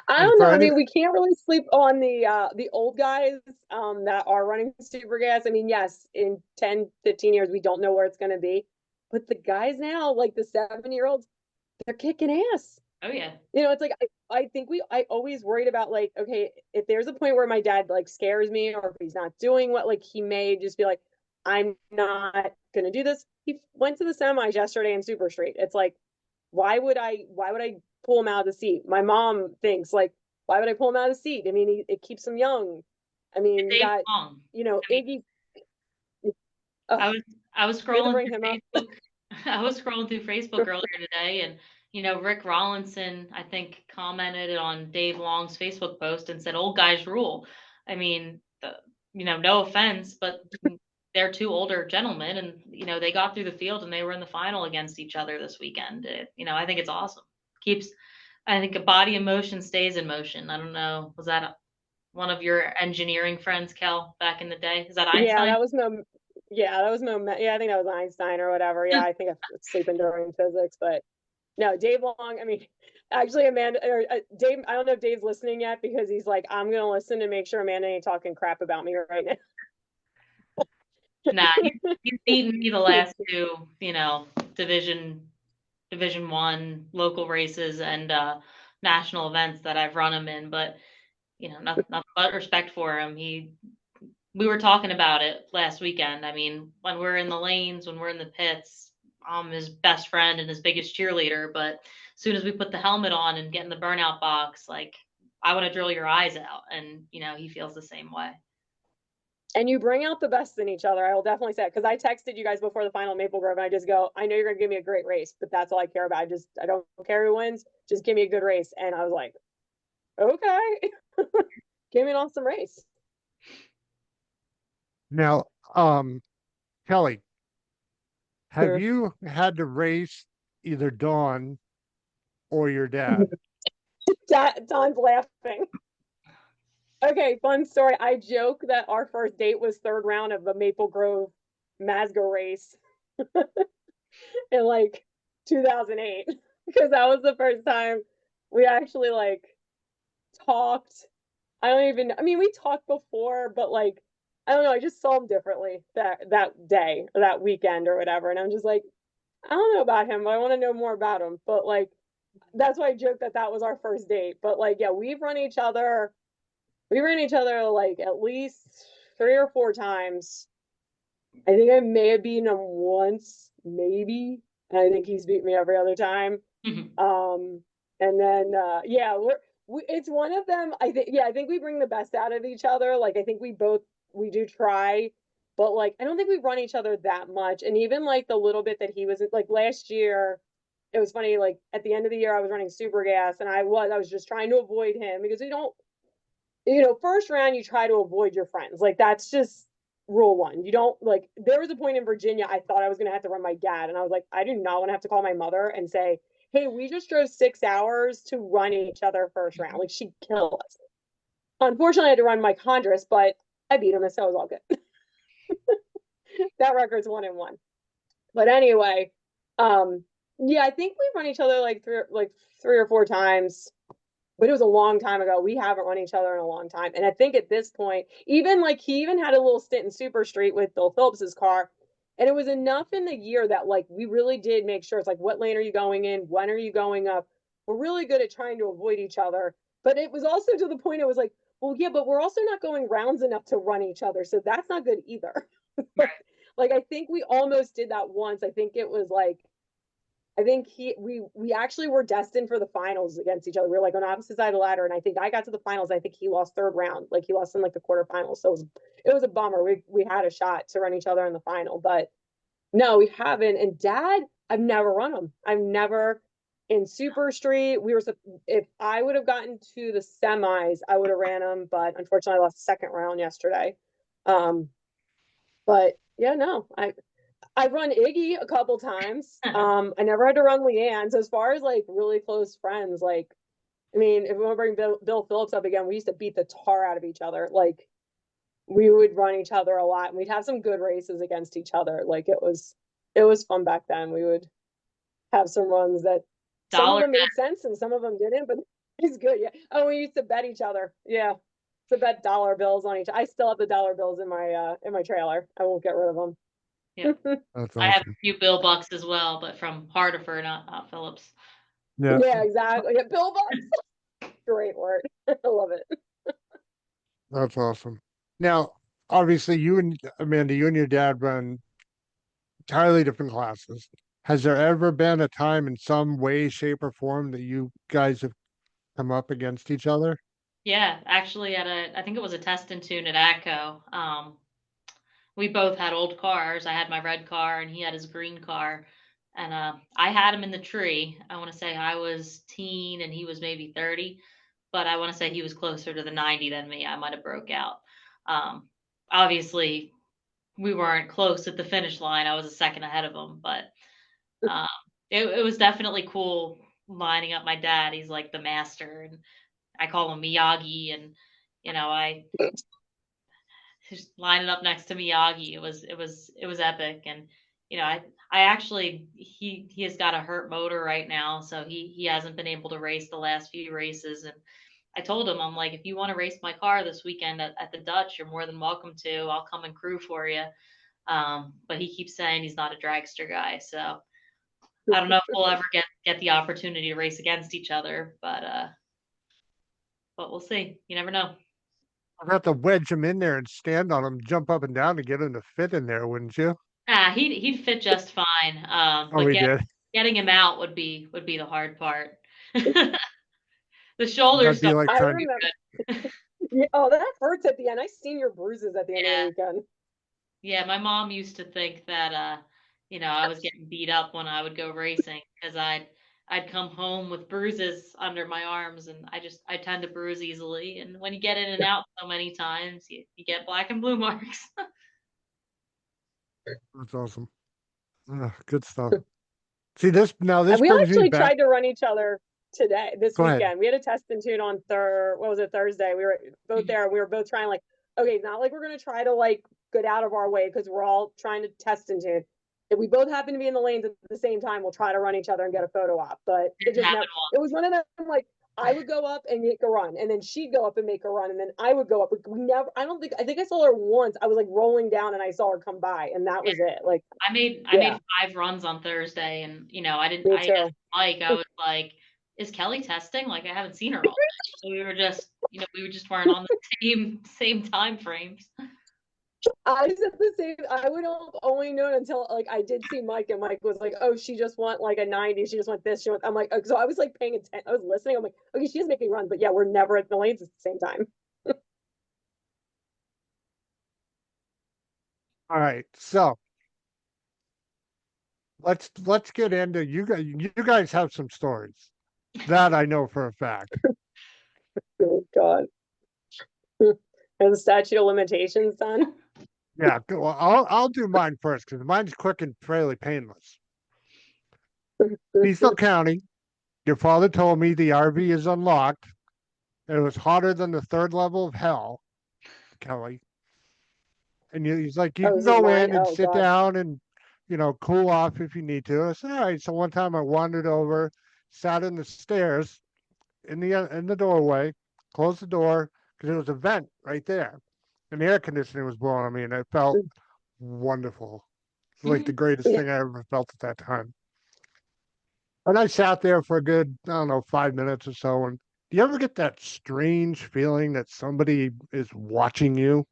I And don't for know. I any, mean, we can't really sleep on the old guys that are running super gas. I mean, yes, in 10, 15 years, we don't know where it's going to be. But the guys now, like the 7-year-olds, they're kicking ass. Oh yeah. It's like I think I always worried about like, okay, if there's a point where my dad like scares me or if he's not doing what, like he may just be like, I'm not gonna do this. He went to the semis yesterday in Super Street. It's like, why would I pull him out of the seat? My mom thinks like, why would I pull him out of the seat? I mean, it keeps him young. I mean, you Dave got, Long. I mean, Iggy. I Oh, was I was we had to scrolling bring him through up. Facebook. I was scrolling through Facebook earlier today, and Rick Rollinson, I think, commented on Dave Long's Facebook post and said, "Old guys rule." I mean, no offense, but they're two older gentlemen, and they got through the field and they were in the final against each other this weekend. I think it's awesome. Keeps, I think, a body in motion stays in motion. I don't know, was that one of your engineering friends, Kel, back in the day? Is that Yeah, Einstein? that was no. Yeah, that was no. Yeah, I think that was Einstein or whatever. Yeah, I think I was sleeping during physics, but no, Dave Long. I mean, actually, Amanda or Dave. I don't know if Dave's listening yet because he's like, I'm gonna listen to make sure Amanda ain't talking crap about me right now. Nah, he's beaten me the last two, Division One local races and national events that I've run him in. But nothing but respect for him. We were talking about it last weekend. I mean, when we're in the lanes, when we're in the pits, I'm his best friend and his biggest cheerleader. But as soon as we put the helmet on and get in the burnout box, like I want to drill your eyes out, and he feels the same way. And you bring out the best in each other. I will definitely say it because I texted you guys before the final Maple Grove, and I just go, I know you're gonna give me a great race, but that's all I care about. I don't care who wins. Just give me a good race. And I was like, okay, give me an awesome race. now, Kelly, have you had to race either Dawn or your dad? Don's laughing. Okay, fun story. I joke that our first date was third round of the Maple Grove Masgo race in like 2008 because that was the first time we actually like talked. I mean, we talked before, but like, I don't know. I just saw him differently that day or that weekend or whatever. And I'm just like, I don't know about him, but I want to know more about him. But like, that's why I joked that that was our first date. But like, yeah, we ran each other like at least 3 or 4 times. I think I may have beaten him once, maybe. And I think he's beat me every other time. Mhm. Um, and then yeah, it's one of them. I think yeah, I think we bring the best out of each other. Like I think we do try, but like I don't think we run each other that much. And even like the little bit that he was like last year, it was funny. Like at the end of the year, I was running super gas, and I was just trying to avoid him because we don't first round you try to avoid your friends. Like that's just rule one. You don't like there was a point in Virginia I thought I was gonna have to run my dad. And I was like, I do not want to have to call my mother and say, hey, we just drove 6 hours to run each other first round. Like she'd kill us. Unfortunately, I had to run Mike Hondras, but I beat him, and so it was all good. That record's 1-1. But anyway, um, yeah, I think we've run each other like 3 or 4 times, but it was a long time ago. We haven't run each other in a long time. And I think at this point, even like he even had a little stint in Super Street with Bill Phillips's car. And it was enough in the year that like we really did make sure it's like, what lane are you going in? When are you going up? We're really good at trying to avoid each other. But it was also to the point it was like, well, yeah, but we're also not going rounds enough to run each other. So that's not good either. Right. Like I think we almost did that once. I think it was like I think we actually were destined for the finals against each other. We were like on opposite side of the ladder, and I think I got to the finals. I think he lost third round, like he lost in like the quarterfinals. So it was a bummer. We had a shot to run each other in the final, but no, we haven't. And Dad, I've never run him. I've never in Super Street. If I would have gotten to the semis, I would have ran him, but unfortunately, I lost the second round yesterday. Um, but yeah, no, I've run Iggy a couple times. I never had to run Leanne. So as far as like really close friends, like I mean, if we want to bring Bill Phillips up again, we used to beat the tar out of each other. Like we would run each other a lot, and we'd have some good races against each other. Like it was fun back then. We would have some runs that some of Dollar. them made sense and some of them didn't, but it's good. Yeah. Oh, we used to bet each other. Yeah. To bet dollar bills on each. I still have the dollar bills in my trailer. I won't get rid of them. Yep. That's I have a awesome. few Bill Bucks as well, but from Hardifer, not Phillips. Yeah, Yeah, exactly. Yeah, Bill Bucks. Great word. I love it. that's awesome. Now, obviously, you and Amanda, you and your dad run entirely different classes. Has there ever been a time in some way, shape, or form that you guys have come up against each other? Yeah, actually I think it was a test and tune at ACO. We both had old cars. I had my red car and he had his green car. And I had him in the tree. I want to say I was teen and he was maybe 30, but I want to say he was closer to the 90 than me. I might have broke out. Um, Obviously, we weren't close at the finish line. I was a second ahead of him, but um, it was definitely cool lining up my dad. He's like the master, and I call him Miyagi. And I just lining up next to Miyagi. It was epic. And I actually he has got a hurt motor right now, so he hasn't been able to race the last few races. And I told him, I'm like, if you want to race my car this weekend at the Dutch, you're more than welcome to. I'll come and crew for you. But he keeps saying he's not a dragster guy, so I don't know if we'll ever get the opportunity to race against each other, but we'll see. You never know. I'd have to wedge him in there and stand on him, jump up and down to get him to fit in there, wouldn't you? He'd fit just fine. Oh, But we did. getting him out would be the hard part. The shoulders That'd be don't like I trying. do remember. good. Yeah, oh, that hurts at the end. I seen your bruises at the end of the Yeah, weekend. yeah. My mom used to think that I was getting beat up when I would go racing because I'd come home with bruises under my arms, and I tend to bruise easily. And when you get in and out so many times, you get black and blue marks. That's awesome. Good stuff. See this now. This And we brings me actually back. tried to run each other this Go ahead. weekend. We had a test and tune on what was it, Thursday? We were both Mhm. there. We were both trying like, okay, not like we're gonna try to like get out of our way because we're all trying to test and tune. If we both happen to be in the lanes at the same time, we'll try to run each other and get a photo op. But it Didn't just happen never. It was one of them like I would go up and make a run, and then she'd go up and make a run, and then I would go up. We never. I think I saw her once. I was like rolling down, and I saw her come by, and that was it. Like, I made yeah, 5 runs on Thursday, and I didn't. me I too. asked Mike. I was like, "Is Kelly testing? Like, I haven't seen her all day." So we just weren't on the same time frames. I said the same. I would have only known until like I did see Mike, and Mike was like, "Oh, she just went like a 90. She just went this." I'm like, so I was like paying attention. I was listening. I'm like, okay, she's making runs, but yeah, we're never at the lanes at the same time. All right, so let's get into you guys. You guys have some stories that I know for a fact. Oh God. And the statute of limitations done. Yeah, well, I'll do mine first because mine's quick and fairly painless. Cecil County, your father told me the RV is unlocked. It was hotter than the third level of hell, Kelly. And he's like, you Oh, can this is go mine. in and Oh sit God. down and, cool off if you need to. I said, all right. So one time I wandered over, sat in the stairs in the doorway, closed the door because there was a vent right there. And the air conditioning was blowing on me, and it felt wonderful. It's like the greatest Yeah, thing I ever felt at that time. And I sat there for a good, I don't know, 5 minutes or so. And do you ever get that strange feeling that somebody is watching you?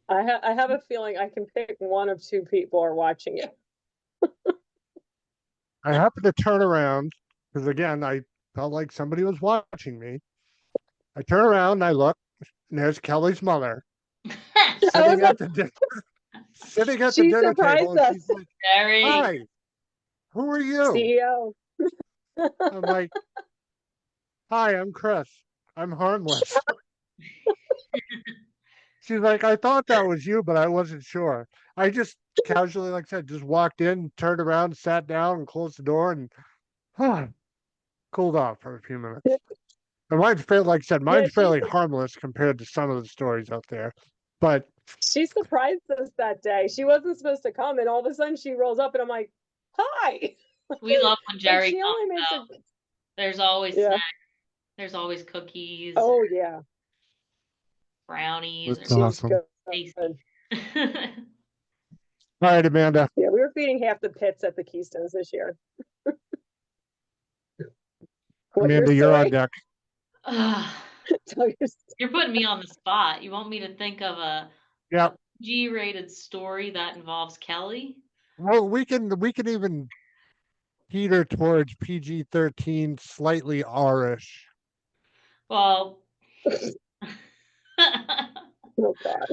I have a feeling I can pick one of two people are watching it. I happened to turn around because, again, I felt like somebody was watching me. I turn around and I look, and there's Kelly's mother I was sitting like, at the sitting at the she dinner table, surprised and us, she's like, Very. "Hi, who are you?" CEO. I'm like, "Hi, I'm Chris. I'm harmless." She's like, "I thought that was you, but I wasn't sure." I just casually, like I said, just walked in, turned around, sat down, and closed the door, and cooled off for a few minutes. And like I said, Yeah, mine's fairly harmless compared to some of the stories out there. But she surprised us that day. She wasn't supposed to come, and all of a sudden she rolls up, and I'm like, "Hi!" We love when Like Jerry she comes only makes out. a There's always yeah. snacks. There's always cookies, Oh yeah, brownies, or it's she's awesome. good. tasty. All right, Amanda. Yeah, we were feeding half the pits at the Keystones this year. What your Amanda, you're on story? deck. Tell your You're putting me on the spot. You want me to think of a Yeah. G-rated story that involves Kelly? Well, we can even teeter towards PG-13, slightly R-ish. Well, oh God.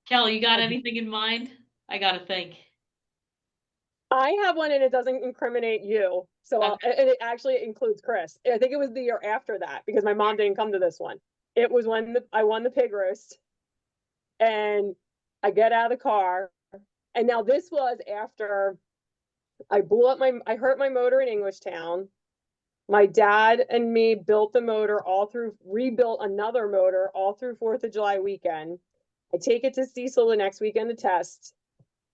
Kelly, you got anything in mind? I gotta think. I have one, and it doesn't incriminate you. So, Okay. and it actually includes Chris. I think it was the year after that because my mom didn't come to this one. It was when I won the pig roast, and I get out of the car, and now this was after I hurt my motor in Englishtown. My dad and me built the motor rebuilt another motor all through 4th of July weekend. I take it to Cecil the next weekend to test,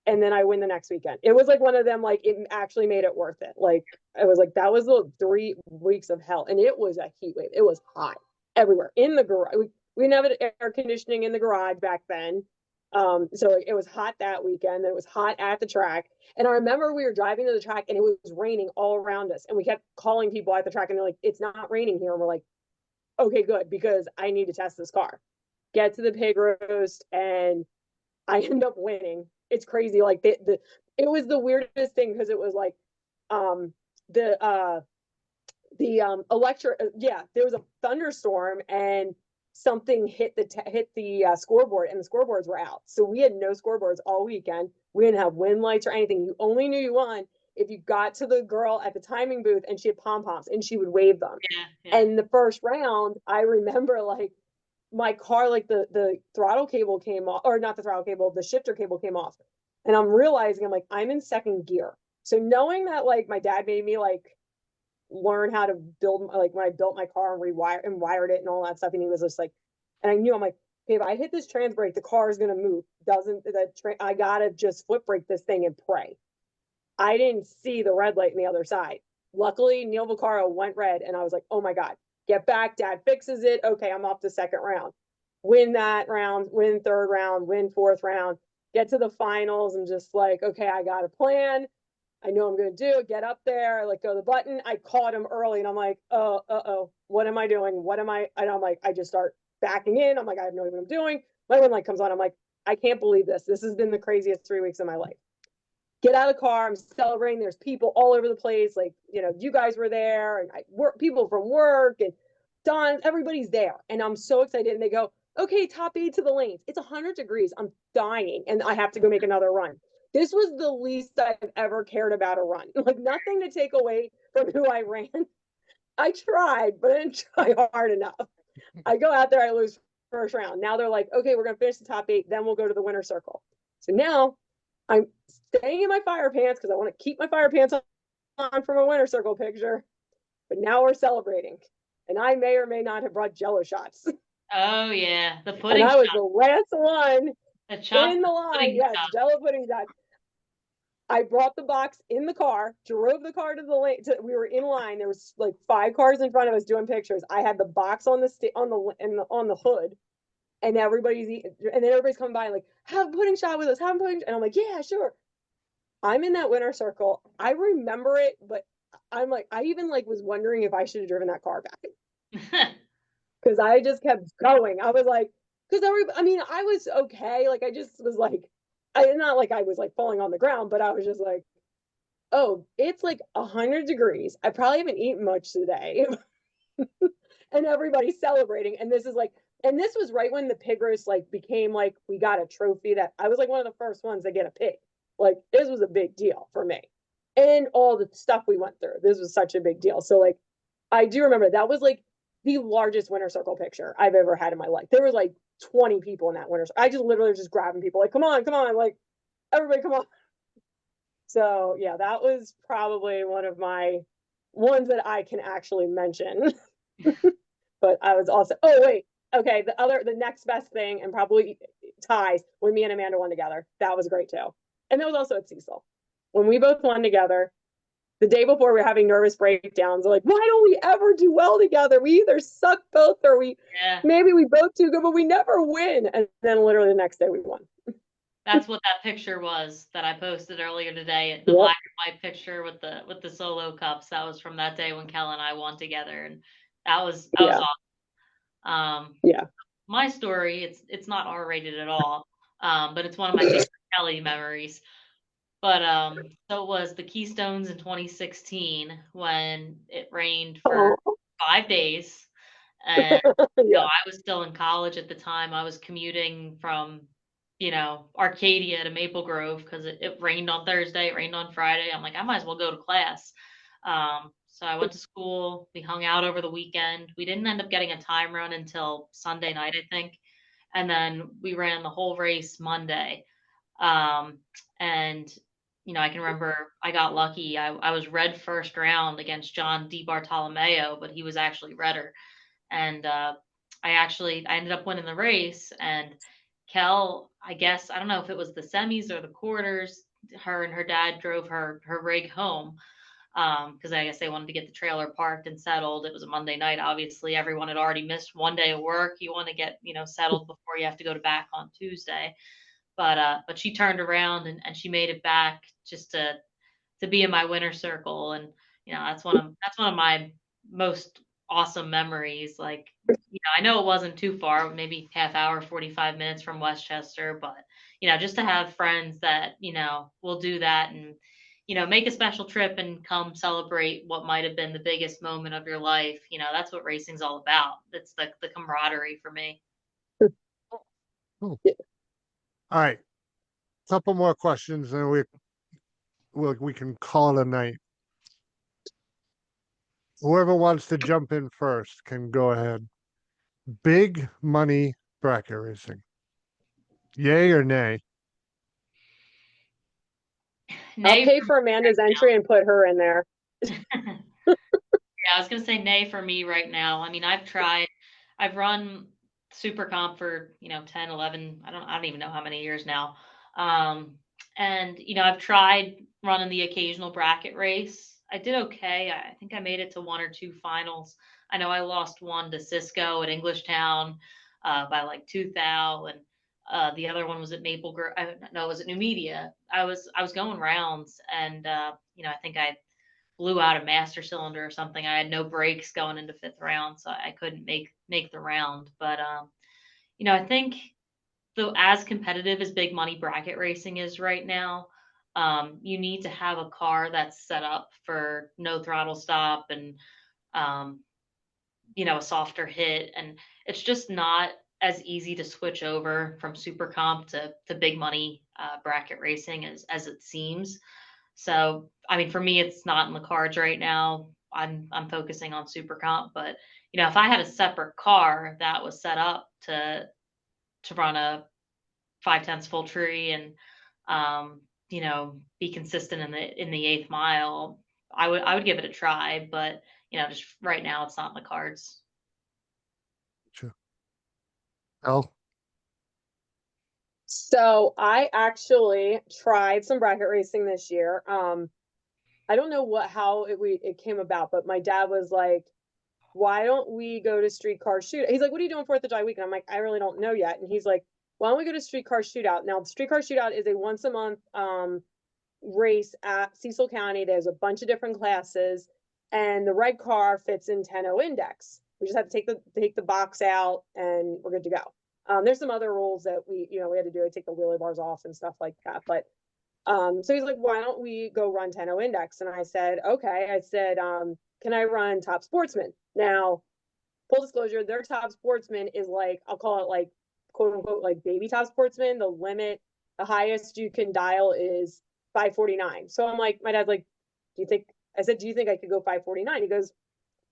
and then I win the next weekend. It was like one of them, like it actually made it worth it. Like I was like, that was the 3 weeks of hell, and it was a heat wave. It was hot everywhere in the garage. We didn't have air conditioning in the garage back then. So like, it was hot that weekend. Then it was hot at the track. And I remember we were driving to the track and it was raining all around us. And we kept calling people at the track and they're like, it's not raining here. And we're like, okay, good, because I need to test this car. Get to the pig roast and I end up winning. It's crazy. Like it was the weirdest thing because it was like um the electric yeah, there was a thunderstorm and something hit the scoreboard and the scoreboards were out. So we had no scoreboards all weekend. We didn't have wind lights or anything. You only knew you won if you got to the girl at the timing booth and she had pom-poms and she would wave them. Yeah. And the first round, I remember like my car, like the throttle cable came off, or not the throttle cable, the shifter cable came off. And I'm realizing I'm like, I'm in second gear. So knowing that like my dad made me like learn how to build, like when I built my car and wired it and all that stuff, and he was just like, and I knew, I'm like, okay, if I hit this trans brake, the car is gonna move. Doesn't that I gotta just flip brake this thing and pray. I didn't see the red light on the other side. Luckily, Neil Vaccaro went red, and I was like, oh my God. Get back, dad fixes it. Okay, I'm off the second round. Win that round, win third round, win fourth round, get to the finals. I'm just like, okay, I got a plan. I know I'm going to do it. Get up there, let go of the button. I caught him early and I'm like, oh, what am I doing? What am I? And I'm like, I just start backing in. I'm like, I have no idea what I'm doing. My red light comes on. I'm like, I can't believe this. This has been the craziest 3 weeks of my life. Get out of the car. I'm celebrating. There's people all over the place. Like, you guys were there and people from work and Don, everybody's there. And I'm so excited. And they go, okay, top 8 to the lanes. It's 100 degrees. I'm dying. And I have to go make another run. This was the least I've ever cared about a run. Like, nothing to take away from who I ran. I tried, but I didn't try hard enough. I go out there, I lose first round. Now they're like, okay, we're going to finish the top 8. Then we'll go to the winner's circle. So now I'm staying in my fire pants because I want to keep my fire pants on from a winner's circle picture. But now we're celebrating. And I may or may not have brought Jello shots. Oh yeah, the pudding And I was shot. the last one The in the line. Yes, shot. Jello pudding shots. I brought the box in the car, drove the car to the lane. We were in line. There was like 5 cars in front of us doing pictures. I had the box on the hood, and then everybody's coming by like, have a pudding shot with us, have a pudding. And I'm like, yeah, sure. I'm in that winner's circle. I remember it, but I'm like, I even like was wondering if I should have driven that car back because I just kept going. I was like, because I was okay. Like I just was like, not like I was like falling on the ground, but I was just like, oh, it's like 100 degrees. I probably haven't eaten much today. And everybody's celebrating. And this was right when the pig roast like became like we got a trophy that I was like one of the first ones to get a pig. Like this was a big deal for me. And all the stuff we went through. This was such a big deal. So like I do remember that was like the largest winter circle picture I've ever had in my life. There was like 20 people in that winter circle. I just literally just grabbing people like, come on, like everybody come on. So yeah, that was probably one of my ones that I can actually mention. But I was also, oh wait, okay, the next best thing and probably ties when me and Amanda won together. That was great too. And that was also at Cecil. When we both won together, the day before we were having nervous breakdowns. Like, why don't we ever do well together? We either suck both or maybe we both do good, but we never win. And then literally the next day we won. That's what that picture was that I posted earlier today. The black and white picture with the solo cups. That was from that day when Kel and I won together, and that was awesome. Yeah. My story, it's not R-rated at all, but it's one of my favorite KELLI memories. But so it was the Keystones in 2016 when it rained for 5 days, and I was still in college at the time. I was commuting from Arcadia to Maple Grove because it rained on Thursday, it rained on Friday. I'm like, I might as well go to class. So I went to school. We hung out over the weekend. We didn't end up getting a time run until Sunday night, I think. And then we ran the whole race Monday. And I can remember I got lucky. I was red first round against John DiBartolomeo, but he was actually redder. And I ended up winning the race. And Kel, I guess, I don't know if it was the semis or the quarters, her and her dad drove her rig home because I guess they wanted to get the trailer parked and settled. It was a Monday night. Obviously, everyone had already missed one day of work. You want to get, settled before you have to go to back on Tuesday. But she turned around and she made it back just to be in my winner circle. And, that's one of my most awesome memories. Like, I know it wasn't too far, maybe half hour, 45 minutes from Westchester, but, just to have friends that, will do that and, make a special trip and come celebrate what might have been the biggest moment of your life. That's what racing's all about. It's the camaraderie for me. Cool. All right. Couple more questions and we can call it a night. Whoever wants to jump in first can go ahead. Big money bracket racing. Yay or nay? I'll pay for Amanda's entry and put her in there. Yeah, I was gonna say nay for me right now. I mean, I've run Super Comp for 10, 11, I don't even know how many years now. And I've tried running the occasional bracket race. I did okay. I think I made it to one or two finals. I know I lost one to Cisco at Englishtown by like 2 thou, and the other one was at Maple Grove. No, it was at New Media. I was going rounds, and I think I blew out a master cylinder or something. I had no brakes going into fifth round, so I couldn't make the round. But I think though as competitive as big money bracket racing is right now, you need to have a car that's set up for no throttle stop and um, a softer hit, and it's just not as easy to switch over from super comp to big money bracket racing as it seems. So, I mean, for me, it's not in the cards right now. I'm focusing on super comp, but if I had a separate car that was set up to run a 5/10 full tree and be consistent in the eighth mile, I would give it a try. But just right now, it's not in the cards. Sure. Oh, So I actually tried some bracket racing this year. I don't know how it came about, but my dad was like, "Why don't we go to Streetcar Shootout?" He's like, "What are you doing 4th of July weekend?" I'm like, "I really don't know yet." And he's like, "Why don't we go to Streetcar Shootout?" Now, the Streetcar Shootout is a once a month race at Cecil County. There's a bunch of different classes, and the red car fits in 10-0 index. We just have to take the box out, and we're good to go. There's some other rules that we had to do. I take the wheelie bars off and stuff like that. But so he's like, "Why don't we go run 10-0 index?" And I said, "Okay." I said, "Can I run top sportsman?" Now, full disclosure, their top sportsman is like, I'll call it like, quote unquote, like baby top sportsman. The limit, the highest you can dial is 549. So I'm like, my dad's like, "Do you think?" I said, "Do you think I could go 549?" He goes,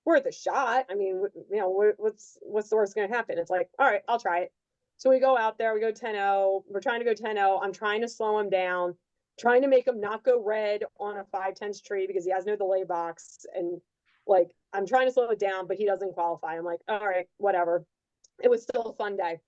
"Worth a shot. I mean, what's the worst going to happen?" It's like, "All right, I'll try it." So we go out there, we go 10-0. We're trying to go 10-0. I'm trying to slow him down, trying to make him not go red on a 5/10 tree because he has no delay box. And like, I'm trying to slow it down, but he doesn't qualify. I'm like, all right, whatever. It was still a fun day.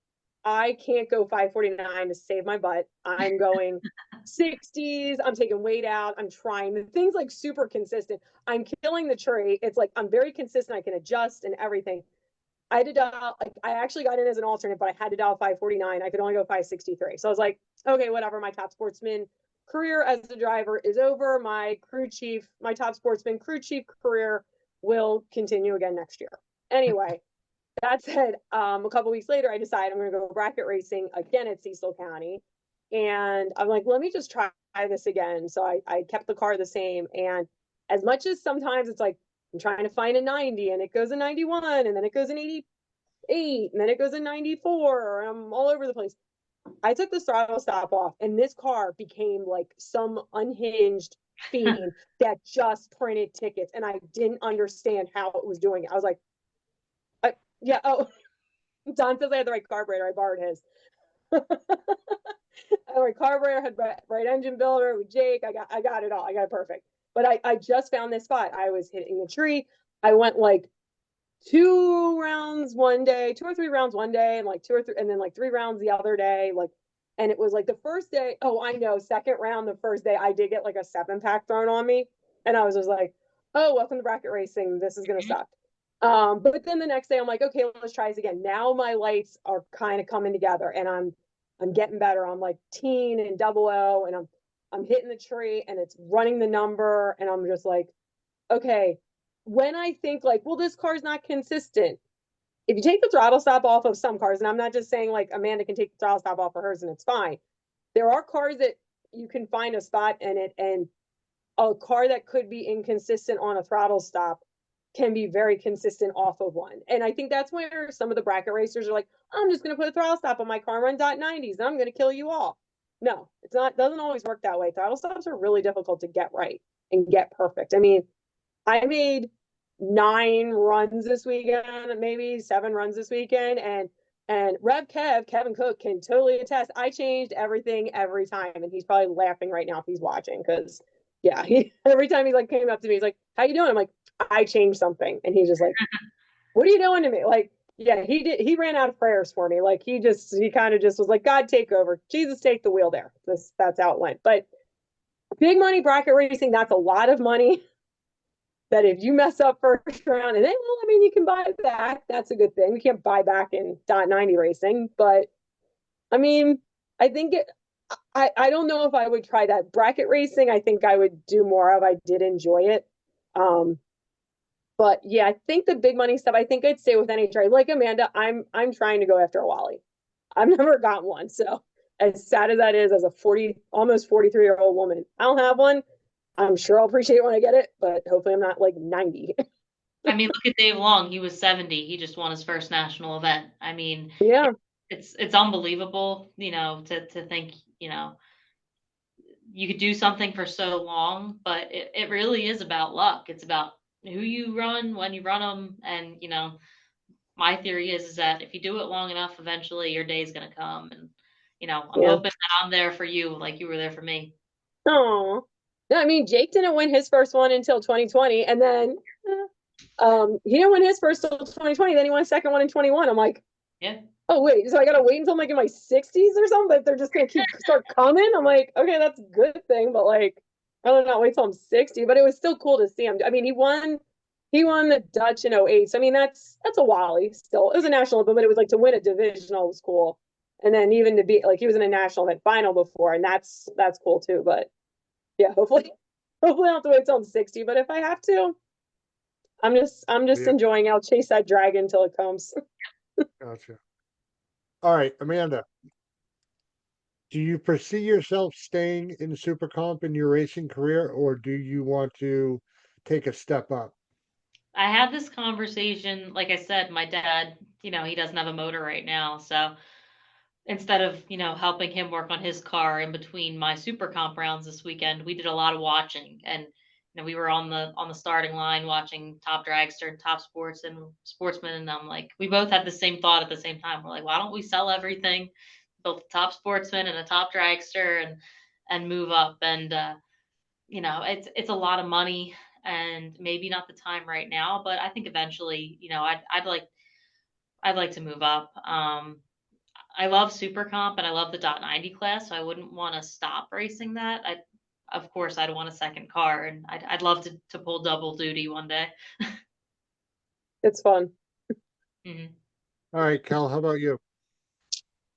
I can't go 549 to save my butt. I'm going 60s. I'm taking weight out. I'm trying the things like super consistent. I'm killing the tree. It's like I'm very consistent. I can adjust and everything. I had to dial, like, I actually got in as an alternate, but I had to dial 549. I could only go 563. So I was like, okay, whatever. My top sportsman career as a driver is over. My top sportsman crew chief career will continue again next year. Anyway, that said, a couple weeks later, I decided I'm going to go bracket racing again at Cecil County. And I'm like, let me just try this again. So I kept the car the same. And as much as sometimes it's like, I'm trying to find a 90 and it goes a 91 and then it goes an 88 and then it goes a 94. And I'm all over the place. I took the throttle stop off and this car became like some unhinged fiend that just printed tickets. And I didn't understand how it was doing it. I was like, yeah. Oh, Don says I had the right carburetor. I borrowed his. Right carburetor, had right engine builder with Jake. I got it all. I got it perfect. But I just found this spot. I was hitting the tree. I went like 2 rounds one day, 2 or 3 rounds one day, and like 2 or 3, and then like 3 rounds the other day. Like, and it was like the first day. Oh, I know. Second round, the first day, I did get like a 7-pack thrown on me, and I was just like, "Oh, welcome to bracket racing. This is gonna suck." But then the next day, I'm like, "Okay, let's try this again." Now my lights are kind of coming together, and I'm getting better. I'm like teen and double O, and I'm hitting the tree, and it's running the number, and I'm just like, okay. When I think like, well, this car's not consistent. If you take the throttle stop off of some cars, and I'm not just saying like Amanda can take the throttle stop off of hers and it's fine. There are cars that you can find a spot in it, and a car that could be inconsistent on a throttle stop can be very consistent off of one. And I think that's where some of the bracket racers are like, I'm just going to put a throttle stop on my car and run .90s and I'm going to kill you all. No, it's not, doesn't always work that way. Throttle stops are really difficult to get right and get perfect. I mean, I made 9 runs this weekend, maybe 7 runs this weekend. And Kevin Cook can totally attest. I changed everything every time. And he's probably laughing right now if he's watching. Cause yeah, every time he like came up to me, he's like, "How you doing?" I'm like, "I changed something." And he's just like, "What are you doing to me?" Like, yeah, he ran out of prayers for me. Like he kind of just was like, "God, take over. Jesus, take the wheel there." That's how it went. But big money bracket racing, that's a lot of money. that if you mess up first round, and then, well, I mean, you can buy back. That's a good thing. We can't buy back in .90 racing, but I mean, I think I don't know if I would try that bracket racing. I think I would do more of. I did enjoy it. Um, but yeah, I think the big money stuff, I think I'd stay with NHRA. Like Amanda, I'm trying to go after a Wally. I've never got one. So as sad as that is, as a 40, almost 43-year-old woman, I don't have one. I'm sure I'll appreciate it when I get it, but hopefully I'm not like 90. I mean, look at Dave Long. He was 70. He just won his first national event. I mean, Yeah. it's unbelievable, to think, you could do something for so long, but it really is about luck. It's about who you run, when you run them, and my theory is that if you do it long enough, eventually your day's gonna come, and I'm Yeah. hoping that I'm there for you, like you were there for me. Oh. No, I mean, Jake didn't win his first one until 2020, and then he didn't win his first till 2020. Then he won a second one in 21. I'm like, Yeah. oh wait, so I gotta wait until I'm like in my 60s or something, but they're just gonna start coming. I'm like, okay, that's a good thing, but like, I don't know, wait till I'm 60. But it was still cool to see him. I mean, he won the Dutch in '08. So I mean, that's a Wally still. It was a national event, but it was like to win a divisional was cool. And then even to be like he was in a national event final before, and that's cool too. But yeah, hopefully I don't have to wait till I'm 60. But if I have to, I'm just Yeah, enjoying it. I'll chase that dragon till it comes. gotcha. All right, Amanda, do you foresee yourself staying in Super Comp in your racing career, or do you want to take a step up? I had this conversation, like I said, my dad, he doesn't have a motor right now, so instead of, helping him work on his car in between my super comp rounds this weekend, we did a lot of watching. And we were on the starting line watching Top Dragster, Top Sports and Sportsman, and I'm like, we both had the same thought at the same time. We're like, why don't we sell everything, build a Top Sportsman and a Top Dragster, and move up? And it's a lot of money, and maybe not the time right now, but I think eventually, I'd like to move up. I love Super Comp and I love the .90 class, so I wouldn't want to stop racing that. Of course, I'd want a second car, and I'd love to pull double duty one day. It's fun. Hmm. All right, Cal, how about you?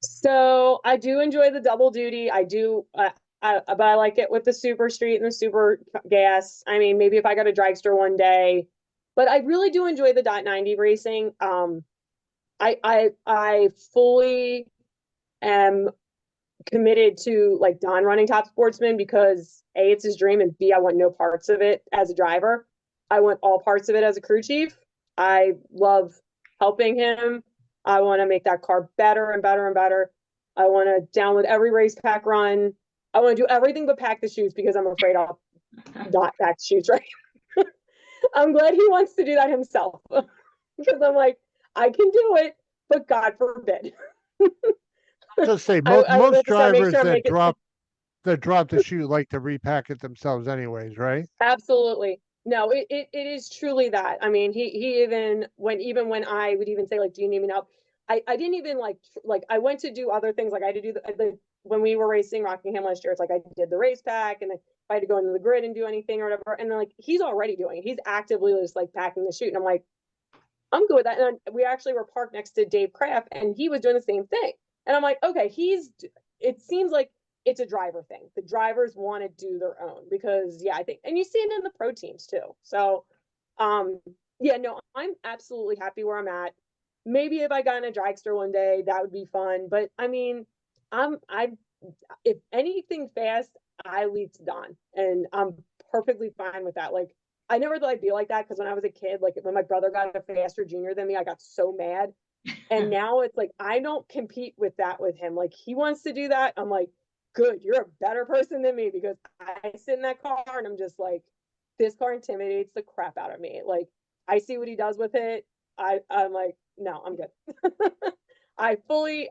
So I do enjoy the double duty. I do, but I like it with the super street and the super gas. I mean, maybe if I got a dragster one day, but I really do enjoy the .90 racing. I fully am committed to like Don running Top Sportsman because A, it's his dream, and B, I want no parts of it as a driver. I want all parts of it as a crew chief. I love helping him. I want to make that car better and better and better. I want to download every race pack run. I want to do everything but pack the chutes because I'm afraid I'll not pack the chutes right. I'm glad he wants to do that himself because I'm like, I can do it, but God forbid. Just say I would most have to start make drivers sure I make it that drop the chute like to repack it themselves anyways, right? absolutely. No, it is truly that. I mean, he even when I would even say like, do you need me help? I didn't even like I went to do other things like I had to do the when we were racing Rockingham last year. It's like I did the race pack and then if I had to go into the grid and do anything or whatever. And then like he's already doing it. He's actively just like packing the chute, and I'm like, I'm good with that. And we actually were parked next to Dave Kraft, and he was doing the same thing. And I'm like, okay, it seems like it's a driver thing. The drivers want to do their own because, yeah, I think, and you see it in the pro teams too. So, um, yeah, no, I'm absolutely happy where I'm at. Maybe if I got in a dragster one day, that would be fun. But I mean, I, if anything fast, I leave to Don, and I'm perfectly fine with that. Like, I never thought I'd be like that because when I was a kid, like when my brother got a faster junior than me, I got so mad. And now it's like I don't compete with that with him. Like he wants to do that. I'm like, good, you're a better person than me because I sit in that car and I'm just like, this car intimidates the crap out of me. Like I see what he does with it. I'm like, no, I'm good. I'm fully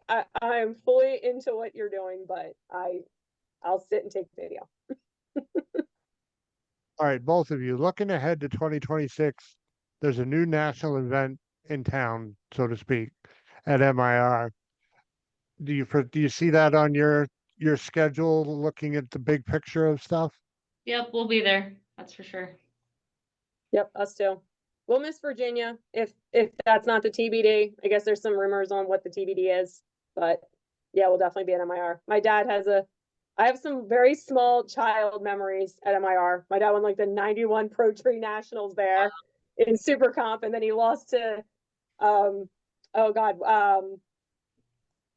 into what you're doing, but I'll sit and take video. All right, both of you, looking ahead to 2026, there's a new national event in town, so to speak, at MIR. Do you see that on your schedule, looking at the big picture of stuff? Yep, we'll be there. That's for sure. Yep, us too. We'll miss Virginia if that's not the TBD. I guess there's some rumors on what the TBD is, but yeah, we'll definitely be at MIR. My dad has a I have some very small child memories at MIR. My dad won like the 91 Pro Tree Nationals there in Super Comp, and then he lost to um oh god,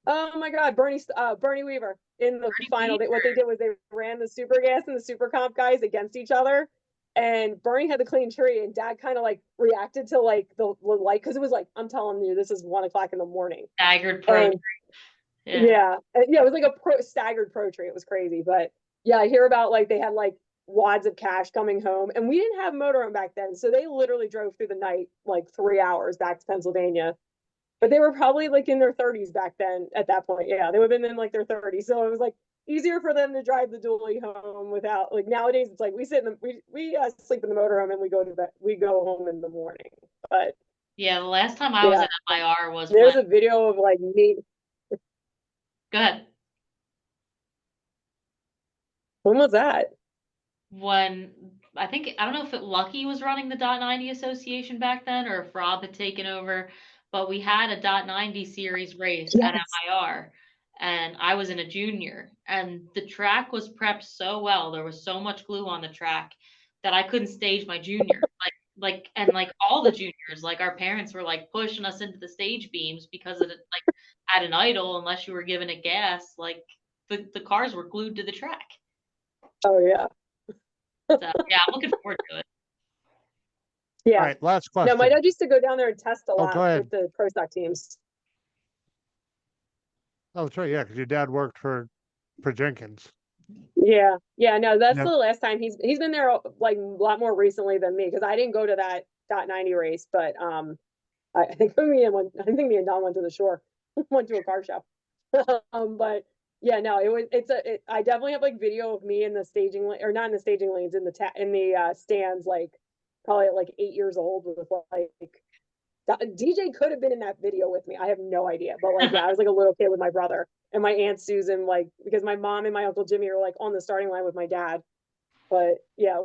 oh my god, Bernie Weaver in the final. What they did was they ran the Super Gas and the Super Comp guys against each other, and Bernie had the clean tree, and Dad kind of like reacted to like the light because it was like, I'm telling you, this is 1 o'clock in the morning. Staggered pro. And yeah, it was like a staggered pro tree. It was crazy, but yeah, I hear about like they had like wads of cash coming home, and we didn't have motorhome back then, so they literally drove through the night like 3 hours back to Pennsylvania. But they were probably like in their 30s back then at that point. Yeah, they would have been in like their 30s. So it was like easier for them to drive the dually home without like nowadays it's like we sit in the we sleep in the motorhome and we go to bed, we go home in the morning. But Yeah, the last time I was at MIR was there's a video of like me. Go ahead. When was that? When I don't know if Lucky was running the .90 association back then or if Rob had taken over, but we had a .90 series race at MIR, and I was in a junior, and the track was prepped so well. There was so much glue on the track that I couldn't stage my junior. Like all the juniors, like our parents were like pushing us into the stage beams because of like at an idle, unless you were giving it gas, like the cars were glued to the track. Oh yeah. So yeah, I'm looking forward to it. Yeah. All right, last question. No, my dad used to go down there and test a Oh, lot go ahead. with the pro stock teams. Oh, that's right. Yeah, because your dad worked for Jenkins. Yeah. Yeah, no, that's Yep. the last time he's been there like a lot more recently than me because I didn't go to that .90 race, but I think me and Don went to the shore, went to a car show. But yeah, no, I definitely have like video of me in the staging or not in the staging lanes in the stands, like probably at like 8 years old with like DJ could have been in that video with me. I have no idea, but like yeah, I was like a little kid with my brother and my aunt Susan, like because my mom and my uncle Jimmy are like on the starting line with my dad. But yeah,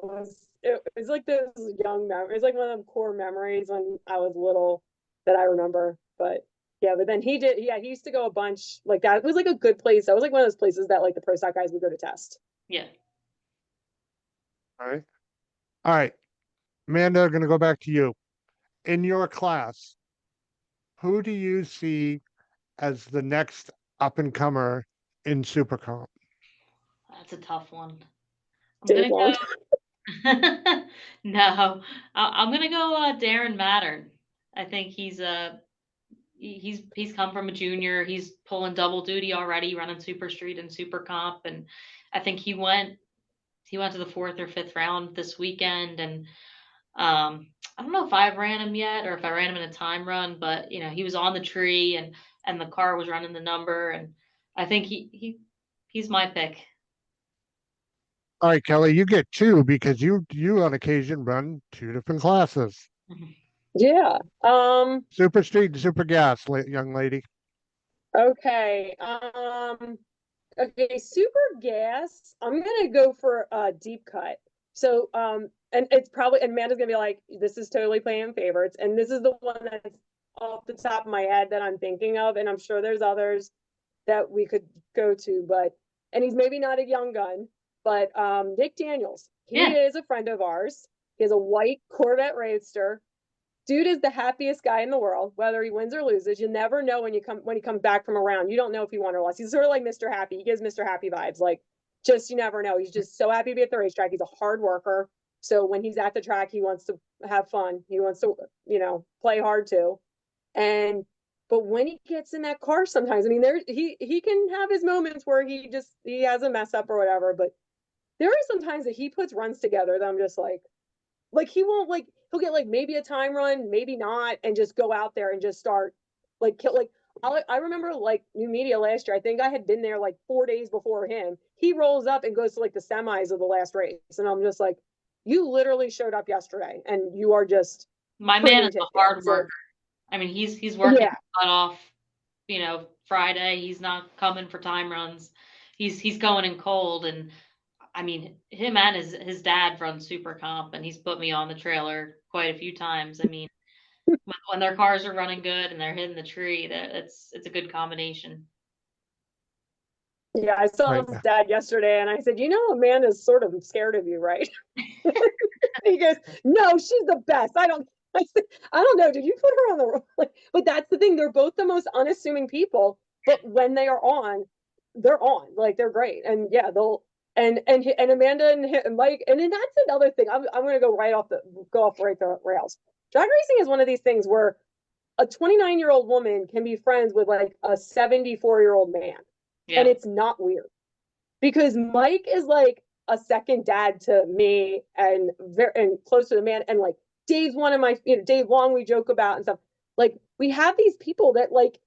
it was like this young memory. It's like one of the core memories when I was little that I remember. But yeah, but then he used to go a bunch like that. It was like a good place. That was like one of those places that like the pro stock guys would go to test. Yeah. All right. All right. Amanda, going to go back to you. In your class, who do you see as the next up and comer in Super Comp? That's a tough one. Dave Long. No, I'm gonna go Darren Mattern. I think he's come from a junior. He's pulling double duty already, running Super Street and Super Comp, and I think he went to the 4th or 5th round this weekend. And I don't know if I've ran him yet or if I ran him in a time run, but he was on the tree and the car was running the number, and I think he's my pick. All right, Kelly, you get two because you on occasion run two different classes. Yeah. Super Street and Super Gas, young lady. Okay. Okay, Super Gas. I'm gonna go for a deep cut. So and it's probably and Amanda's gonna be like, this is totally playing favorites, and this is the one that's off the top of my head that I'm thinking of, and I'm sure there's others that we could go to, but and he's maybe not a young gun, but Nick Daniels. He is a friend of ours. He has a white Corvette Roadster. Dude is the happiest guy in the world, whether he wins or loses. You never know when he comes back from a round. You don't know if he won or lost. He's sort of like Mr. Happy. He gives Mr. Happy vibes. Like, just you never know. He's just so happy to be at the racetrack. He's a hard worker. So when he's at the track, he wants to have fun. He wants to, play hard too. And but when he gets in that car, sometimes I mean, he can have his moments where he has a mess up or whatever. But there are some times that he puts runs together that I'm just like he won't like he'll get like maybe a time run, maybe not, and just go out there and just start like kill like I remember like New Media last year. I think I had been there like 4 days before him. He rolls up and goes to like the semis of the last race, and I'm just like, you literally showed up yesterday, and you are just my man is a hard worker. I mean, he's working cut off, Friday. He's not coming for time runs. He's going in cold, and I mean, him and his dad run Super Comp, and he's put me on the trailer quite a few times. I mean, when their cars are running good and they're hitting the tree, it's a good combination. Yeah, I saw Right. his dad yesterday and I said, Amanda's sort of scared of you, right? He goes, no, she's the best. I said, I don't know. Did you put her on the like, but that's the thing. They're both the most unassuming people, but when they are on, they're on. Like they're great. And yeah, they'll and Amanda and Mike, and then that's another thing. I'm gonna go off right the rails. Drag racing is one of these things where a 29-year-old woman can be friends with like a 74-year-old man. Yeah. And it's not weird because Mike is like a second dad to me and close to the man. And like Dave's one of my, Dave Long, we joke about and stuff. Like we have these people that like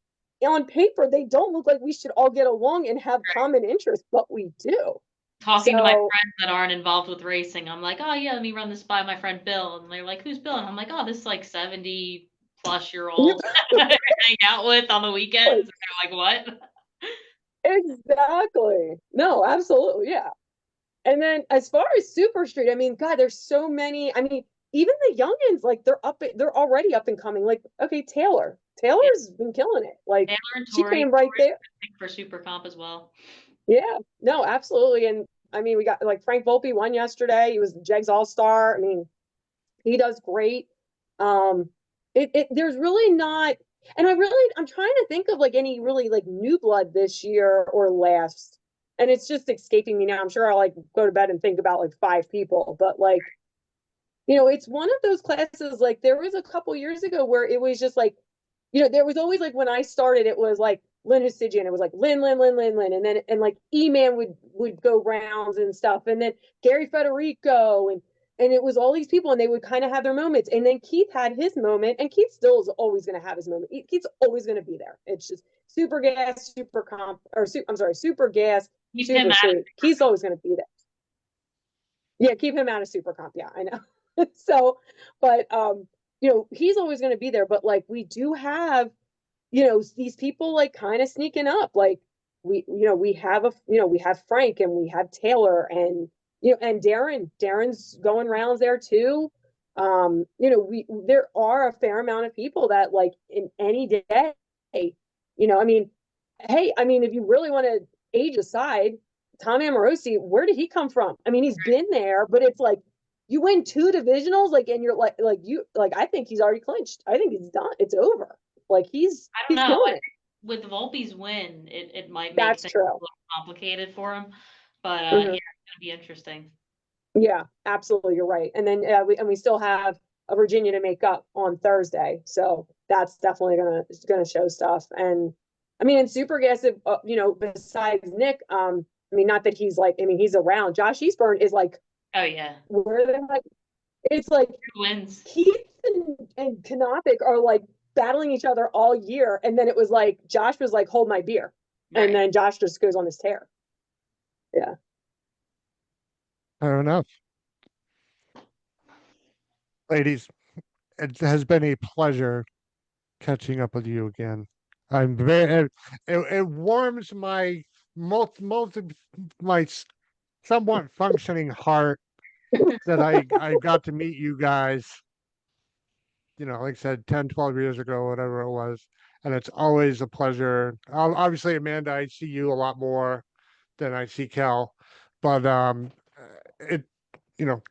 on paper, they don't look like we should all get along and have common interests, but we do. Talking to my friends that aren't involved with racing, I'm like, oh yeah, let me run this by my friend Bill. And they're like, who's Bill? And I'm like, oh, this like 70-plus-year-old I hang out with on the weekends. And they're like, what? Exactly. No, absolutely. Yeah. And then as far as Super Street, I mean, God, there's so many. I mean, even the youngins, like they're already up and coming. Like, okay, Taylor's been killing it. Like Taylor and she Tori, came right there for Super Comp as well. Yeah, no, absolutely. And I mean, we got like Frank Volpe won yesterday. He was the Jegs All-Star. I mean, he does great. There's really not, and I'm trying to think of like any really like new blood this year or last, and it's just escaping me now. I'm sure I'll like go to bed and think about like 5 people, but like, it's one of those classes. Like there was a couple years ago where it was just like, there was always like when I started, it was like Lynn Husidian. It was like Lynn, and then like E-Man would go rounds and stuff, and then Gary Federico, and it was all these people, and they would kind of have their moments. And then Keith had his moment, and Keith still is always going to have his moment. Keith's always going to be there. It's just super gas, super comp, or I'm sorry, super gas, Keep super street. Keith's always going to be there. Yeah, keep him out of super comp. Yeah, I know. So, but he's always going to be there. But like we do have, these people like kind of sneaking up. Like we have Frank and we have Taylor and and Darren's going rounds there too. There are a fair amount of people that like in any day, I mean, hey, I mean, if you really want to age aside, Tom Amorosi, where did he come from? I mean, he's been there, but it's like you win 2 divisionals, like, and you're like, I think he's already clinched. I think he's done. It's over. Like he's killing it. With Volpe's win, it might make That's things true. a little complicated for him, but yeah, it's gonna be interesting. Yeah, absolutely, you're right. And then we still have a Virginia to make up on Thursday, so that's definitely gonna show stuff. And I mean, in Super Gas, besides Nick, I mean, not that he's like, I mean, he's around. Josh Eastburn is like, oh yeah, where they're like, it's like wins. Keith and Kanopik are like battling each other all year, and then it was like Josh was like, hold my beer, right. And then Josh just goes on this tear. Yeah. Fair enough. Ladies, it has been a pleasure catching up with you again. I'm very, it warms my most of my somewhat functioning heart that I got to meet you guys, like I said, 10, 12 years ago, whatever it was. And it's always a pleasure. Obviously, Amanda, I see you a lot more than I see Kel, but it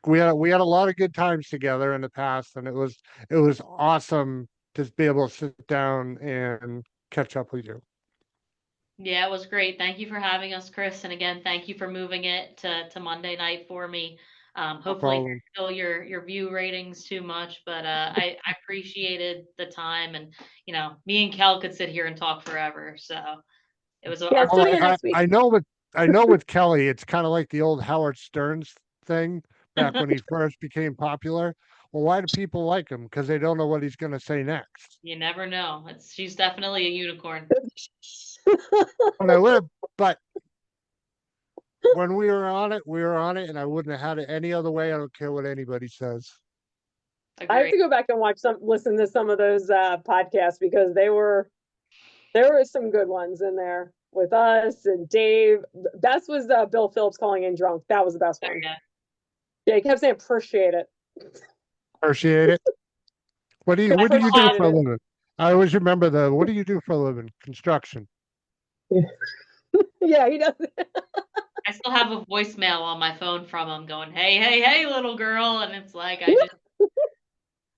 we had a lot of good times together in the past, and it was awesome to be able to sit down and catch up with you. Yeah, it was great. Thank you for having us, Chris. And again, thank you for moving it to Monday night for me. Hopefully No fill your view ratings too much, but I appreciated the time, and me and Kel could sit here and talk forever. So it was yeah, I know with Kelly, it's kind of like the old Howard Stern's thing back when he first became popular. Well, why do people like him? Because they don't know what he's going to say next. You never know. She's definitely a unicorn. But when we were on it, and I wouldn't have had it any other way. I don't care what anybody says. I have to go back and listen to some of those podcasts because there were some good ones in there with us and Dave. Best was Bill Phillips calling in drunk. That was the best one. Yeah, he kept saying appreciate it. Appreciate it. What do I you do appreciated for a it. living? I always remember what do you do for a living? Construction. Yeah, he does. I still have a voicemail on my phone from him going, "Hey, hey, hey, little girl," and it's like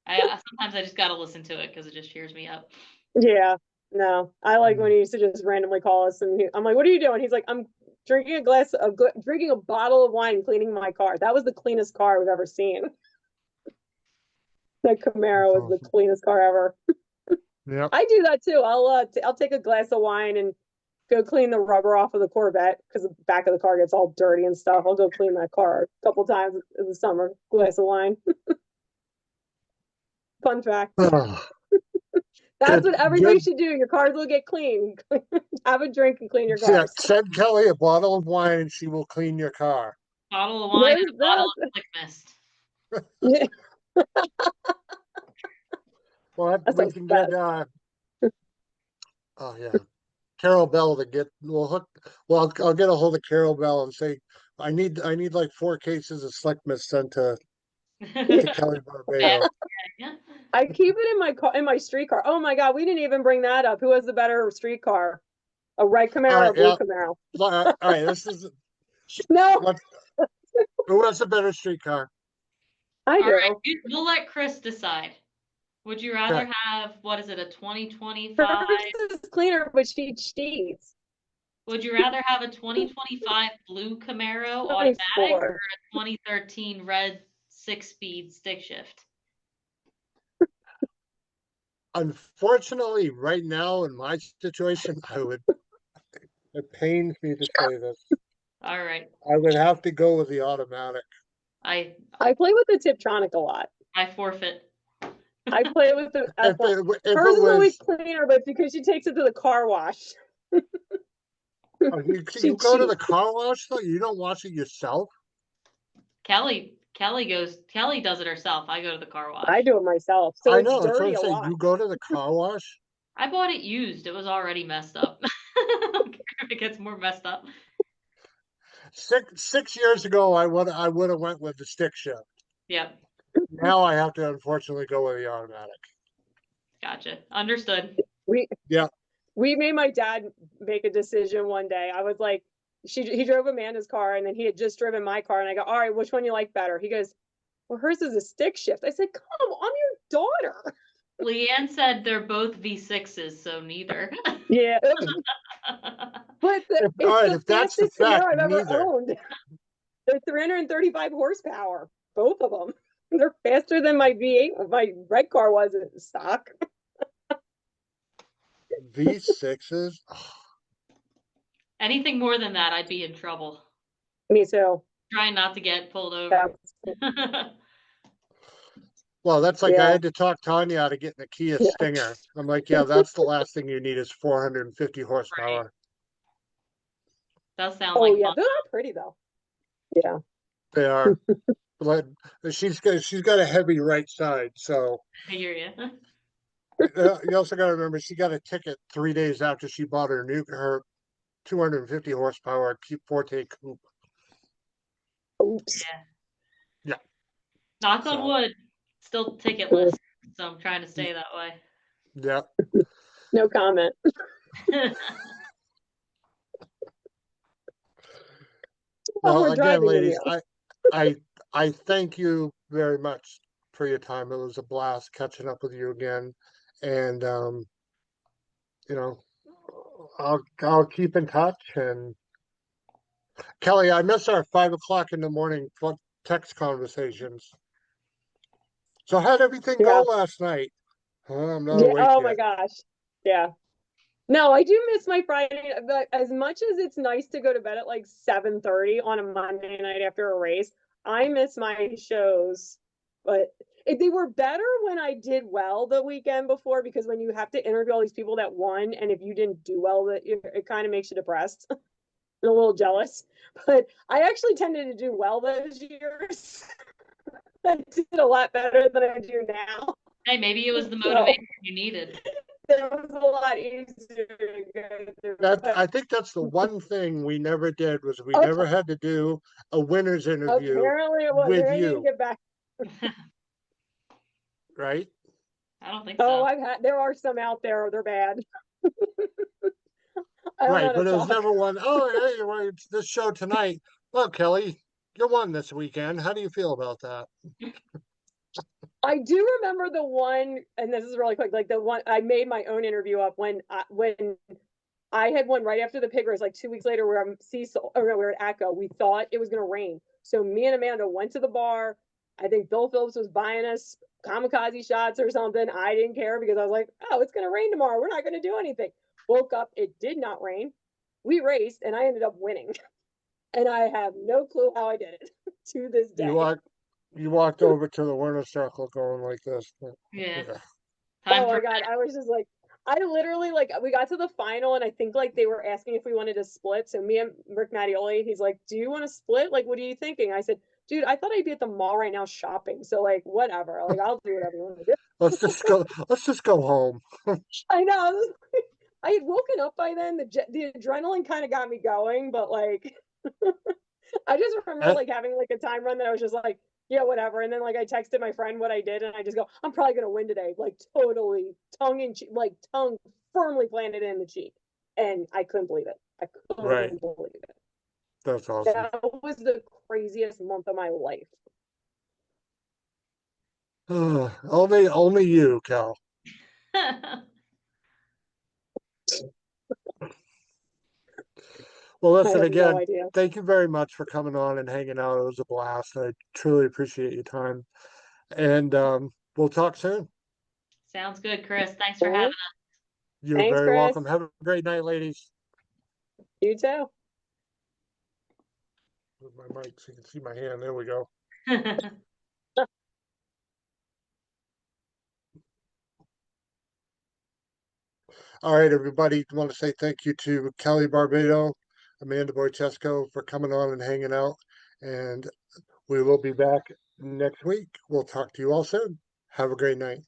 sometimes I just gotta listen to it because it just cheers me up. Yeah, no, I like when he used to just randomly call us, and I'm like, "What are you doing?" He's like, "I'm drinking drinking a bottle of wine, cleaning my car." That was the cleanest car we've ever seen. That Camaro That's was the awesome. cleanest car ever. Yep. I do that too. I'll take a glass of wine and go clean the rubber off of the Corvette because the back of the car gets all dirty and stuff. I'll go clean that car a couple times in the summer. Glass of wine. Fun fact. Oh, That's good, what everybody good. should do. Your cars will get clean. Have a drink and clean your Yeah, cars. send Kelly a bottle of wine and she will clean your car. Bottle of wine and a bottle There's of Slick Mist. that. Well, That we sounds can get bad. oh yeah, Carol Bell to get I'll get a hold of Carol Bell and say I need like 4 cases of Slick Mist sent to Kelly Yeah, Barbato. yeah. I keep it in my car, in my street car. Oh my God, we didn't even bring that up. Who has the better street car? A red All Camaro or right, a blue yeah. Camaro? All right, this is No, let's who has a better streetcar? I All right, do. we'll let Chris decide. Would you Okay. rather have, what is it, a 2025? Hers is cleaner, but she cheats. Would you rather have a 2025 blue Camaro automatic 24. or a 2013 red 6-speed stick shift? Unfortunately, right now in my situation, it pains me to say this. All right. I would have to go with the automatic. I I play with the Tiptronic a lot. I forfeit. I play with the If F1. if Hers it is always was cleaner, but because she takes it to the car wash. you She go to the cheats. car wash though, you don't wash it yourself. Kelly does it herself. I go to the car I wash. do it myself. So I it's know, that's what dirty I'm a saying. lot. You go to the car wash. I bought it used. It was already messed up. I don't care if it gets more messed up. 6 years ago, I would have went with the stick shift. Yep. Now I have to unfortunately go with the automatic. Gotcha. Understood. We Yeah. we made my dad make a decision one day. I was like, he drove Amanda's car, and then he had just driven my car, and I go, all right, which one you like better? He goes, well, hers is a stick shift. I said, come on, I'm your daughter. Leanne said they're both V6s, so neither. Yeah, but All it's right, the if that's the fastest Camaro fact, I've ever neither. owned. They're 335 horsepower, both of them. They're faster than my V8, my red car was in stock. V6s. Anything more than that, I'd be in trouble. Me too. Trying not to get pulled Yeah. over. Well, that's like I Yeah. had to talk Tanya out of getting a Kia Yeah. Stinger. I'm like, yeah, that's the last thing you need is 450 Right. horsepower. Does sound Oh like yeah, fun. they're not pretty though. Yeah. They are. But she's got a heavy right side, so I hear you. you also got to remember she got a ticket 3 days after she bought her 250 horsepower Forte coupe. Oops. Yeah. Yeah. Knock on So wood. Still ticketless, so I'm trying to stay that way. yeah. No comment. Well, We're again, driving in ladies, you. I I thank you very much for your time. It was a blast catching up with you again, and you know, I'll keep in touch. And Kelly, I miss our 5 o'clock in the morning text conversations. So how'd everything go Yeah. last night? Oh, I'm not Yeah. awake Oh my yet. gosh. Yeah. No, I do miss my Friday, but as much as it's nice to go to bed at like 7:30 on a Monday night after a race, I miss my shows. But they were better when I did well the weekend before, because when you have to interview all these people that won, and if you didn't do well, it kind of makes you depressed and a little jealous. But I actually tended to do well those years. I did a lot better than I do now. Hey, maybe it was the So motivation you needed. it was a lot easier to go through. I think that's the one thing we never did was we Okay. never had to do a winner's interview Apparently it was. with I need to you. get back. right? I don't think Oh, so. there are some out there. They're bad. I don't know Right, how to but it was talk. never one. Oh, hey, well, it's this show tonight. Well, Kelly, you won this weekend. How do you feel about that? I do remember the one, and this is really quick, like the one I made my own interview up when I had one right after the pig race, like 2 weeks later, where I'm Cecil, or no, we were at Echo. We thought it was going to rain. So me and Amanda went to the bar. I think Bill Phillips was buying us kamikaze shots or something. I didn't care because I was like, oh, it's going to rain tomorrow. We're not going to do anything. Woke up, it did not rain. We raced, and I ended up winning. And I have no clue how I did it to this You day. walked, you walked over to the winner's circle going like this. Yeah. Yeah. Time Oh for my God. I was just like, I literally like we got to the final and I think like they were asking if we wanted to split. So me and Rick Mattioli, he's like, do you want to split? Like, what are you thinking? I said, dude, I thought I'd be at the mall right now shopping. So like whatever. Like I'll do whatever you want to do. Let's just go. Let's just go home. I know. I had woken up by then. The adrenaline kind of got me going, but like I just remember Uh, like having like a time run that I was just like, yeah, whatever. And then like I texted my friend what I did, and I just go, I'm probably gonna win today, like totally tongue in cheek, like tongue firmly planted in the cheek, and I couldn't believe it. I right. couldn't believe it. That's awesome. That was the craziest month of my life. Only you, Cal. Well, I listen have no again. idea. Thank you very much for coming on and hanging out. It was a blast. I truly appreciate your time, and we'll talk soon. Sounds good, Chris. Thanks for having Well, us. You're thanks, very Chris. welcome. Have a great night, ladies. You too. Move my mic so you can see my hand. There we go. All right, everybody. I want to say thank you to Kelly Barbato, Amanda BOICESCO for coming on and hanging out. And we will be back next week. We'll talk to you all soon. Have a great night.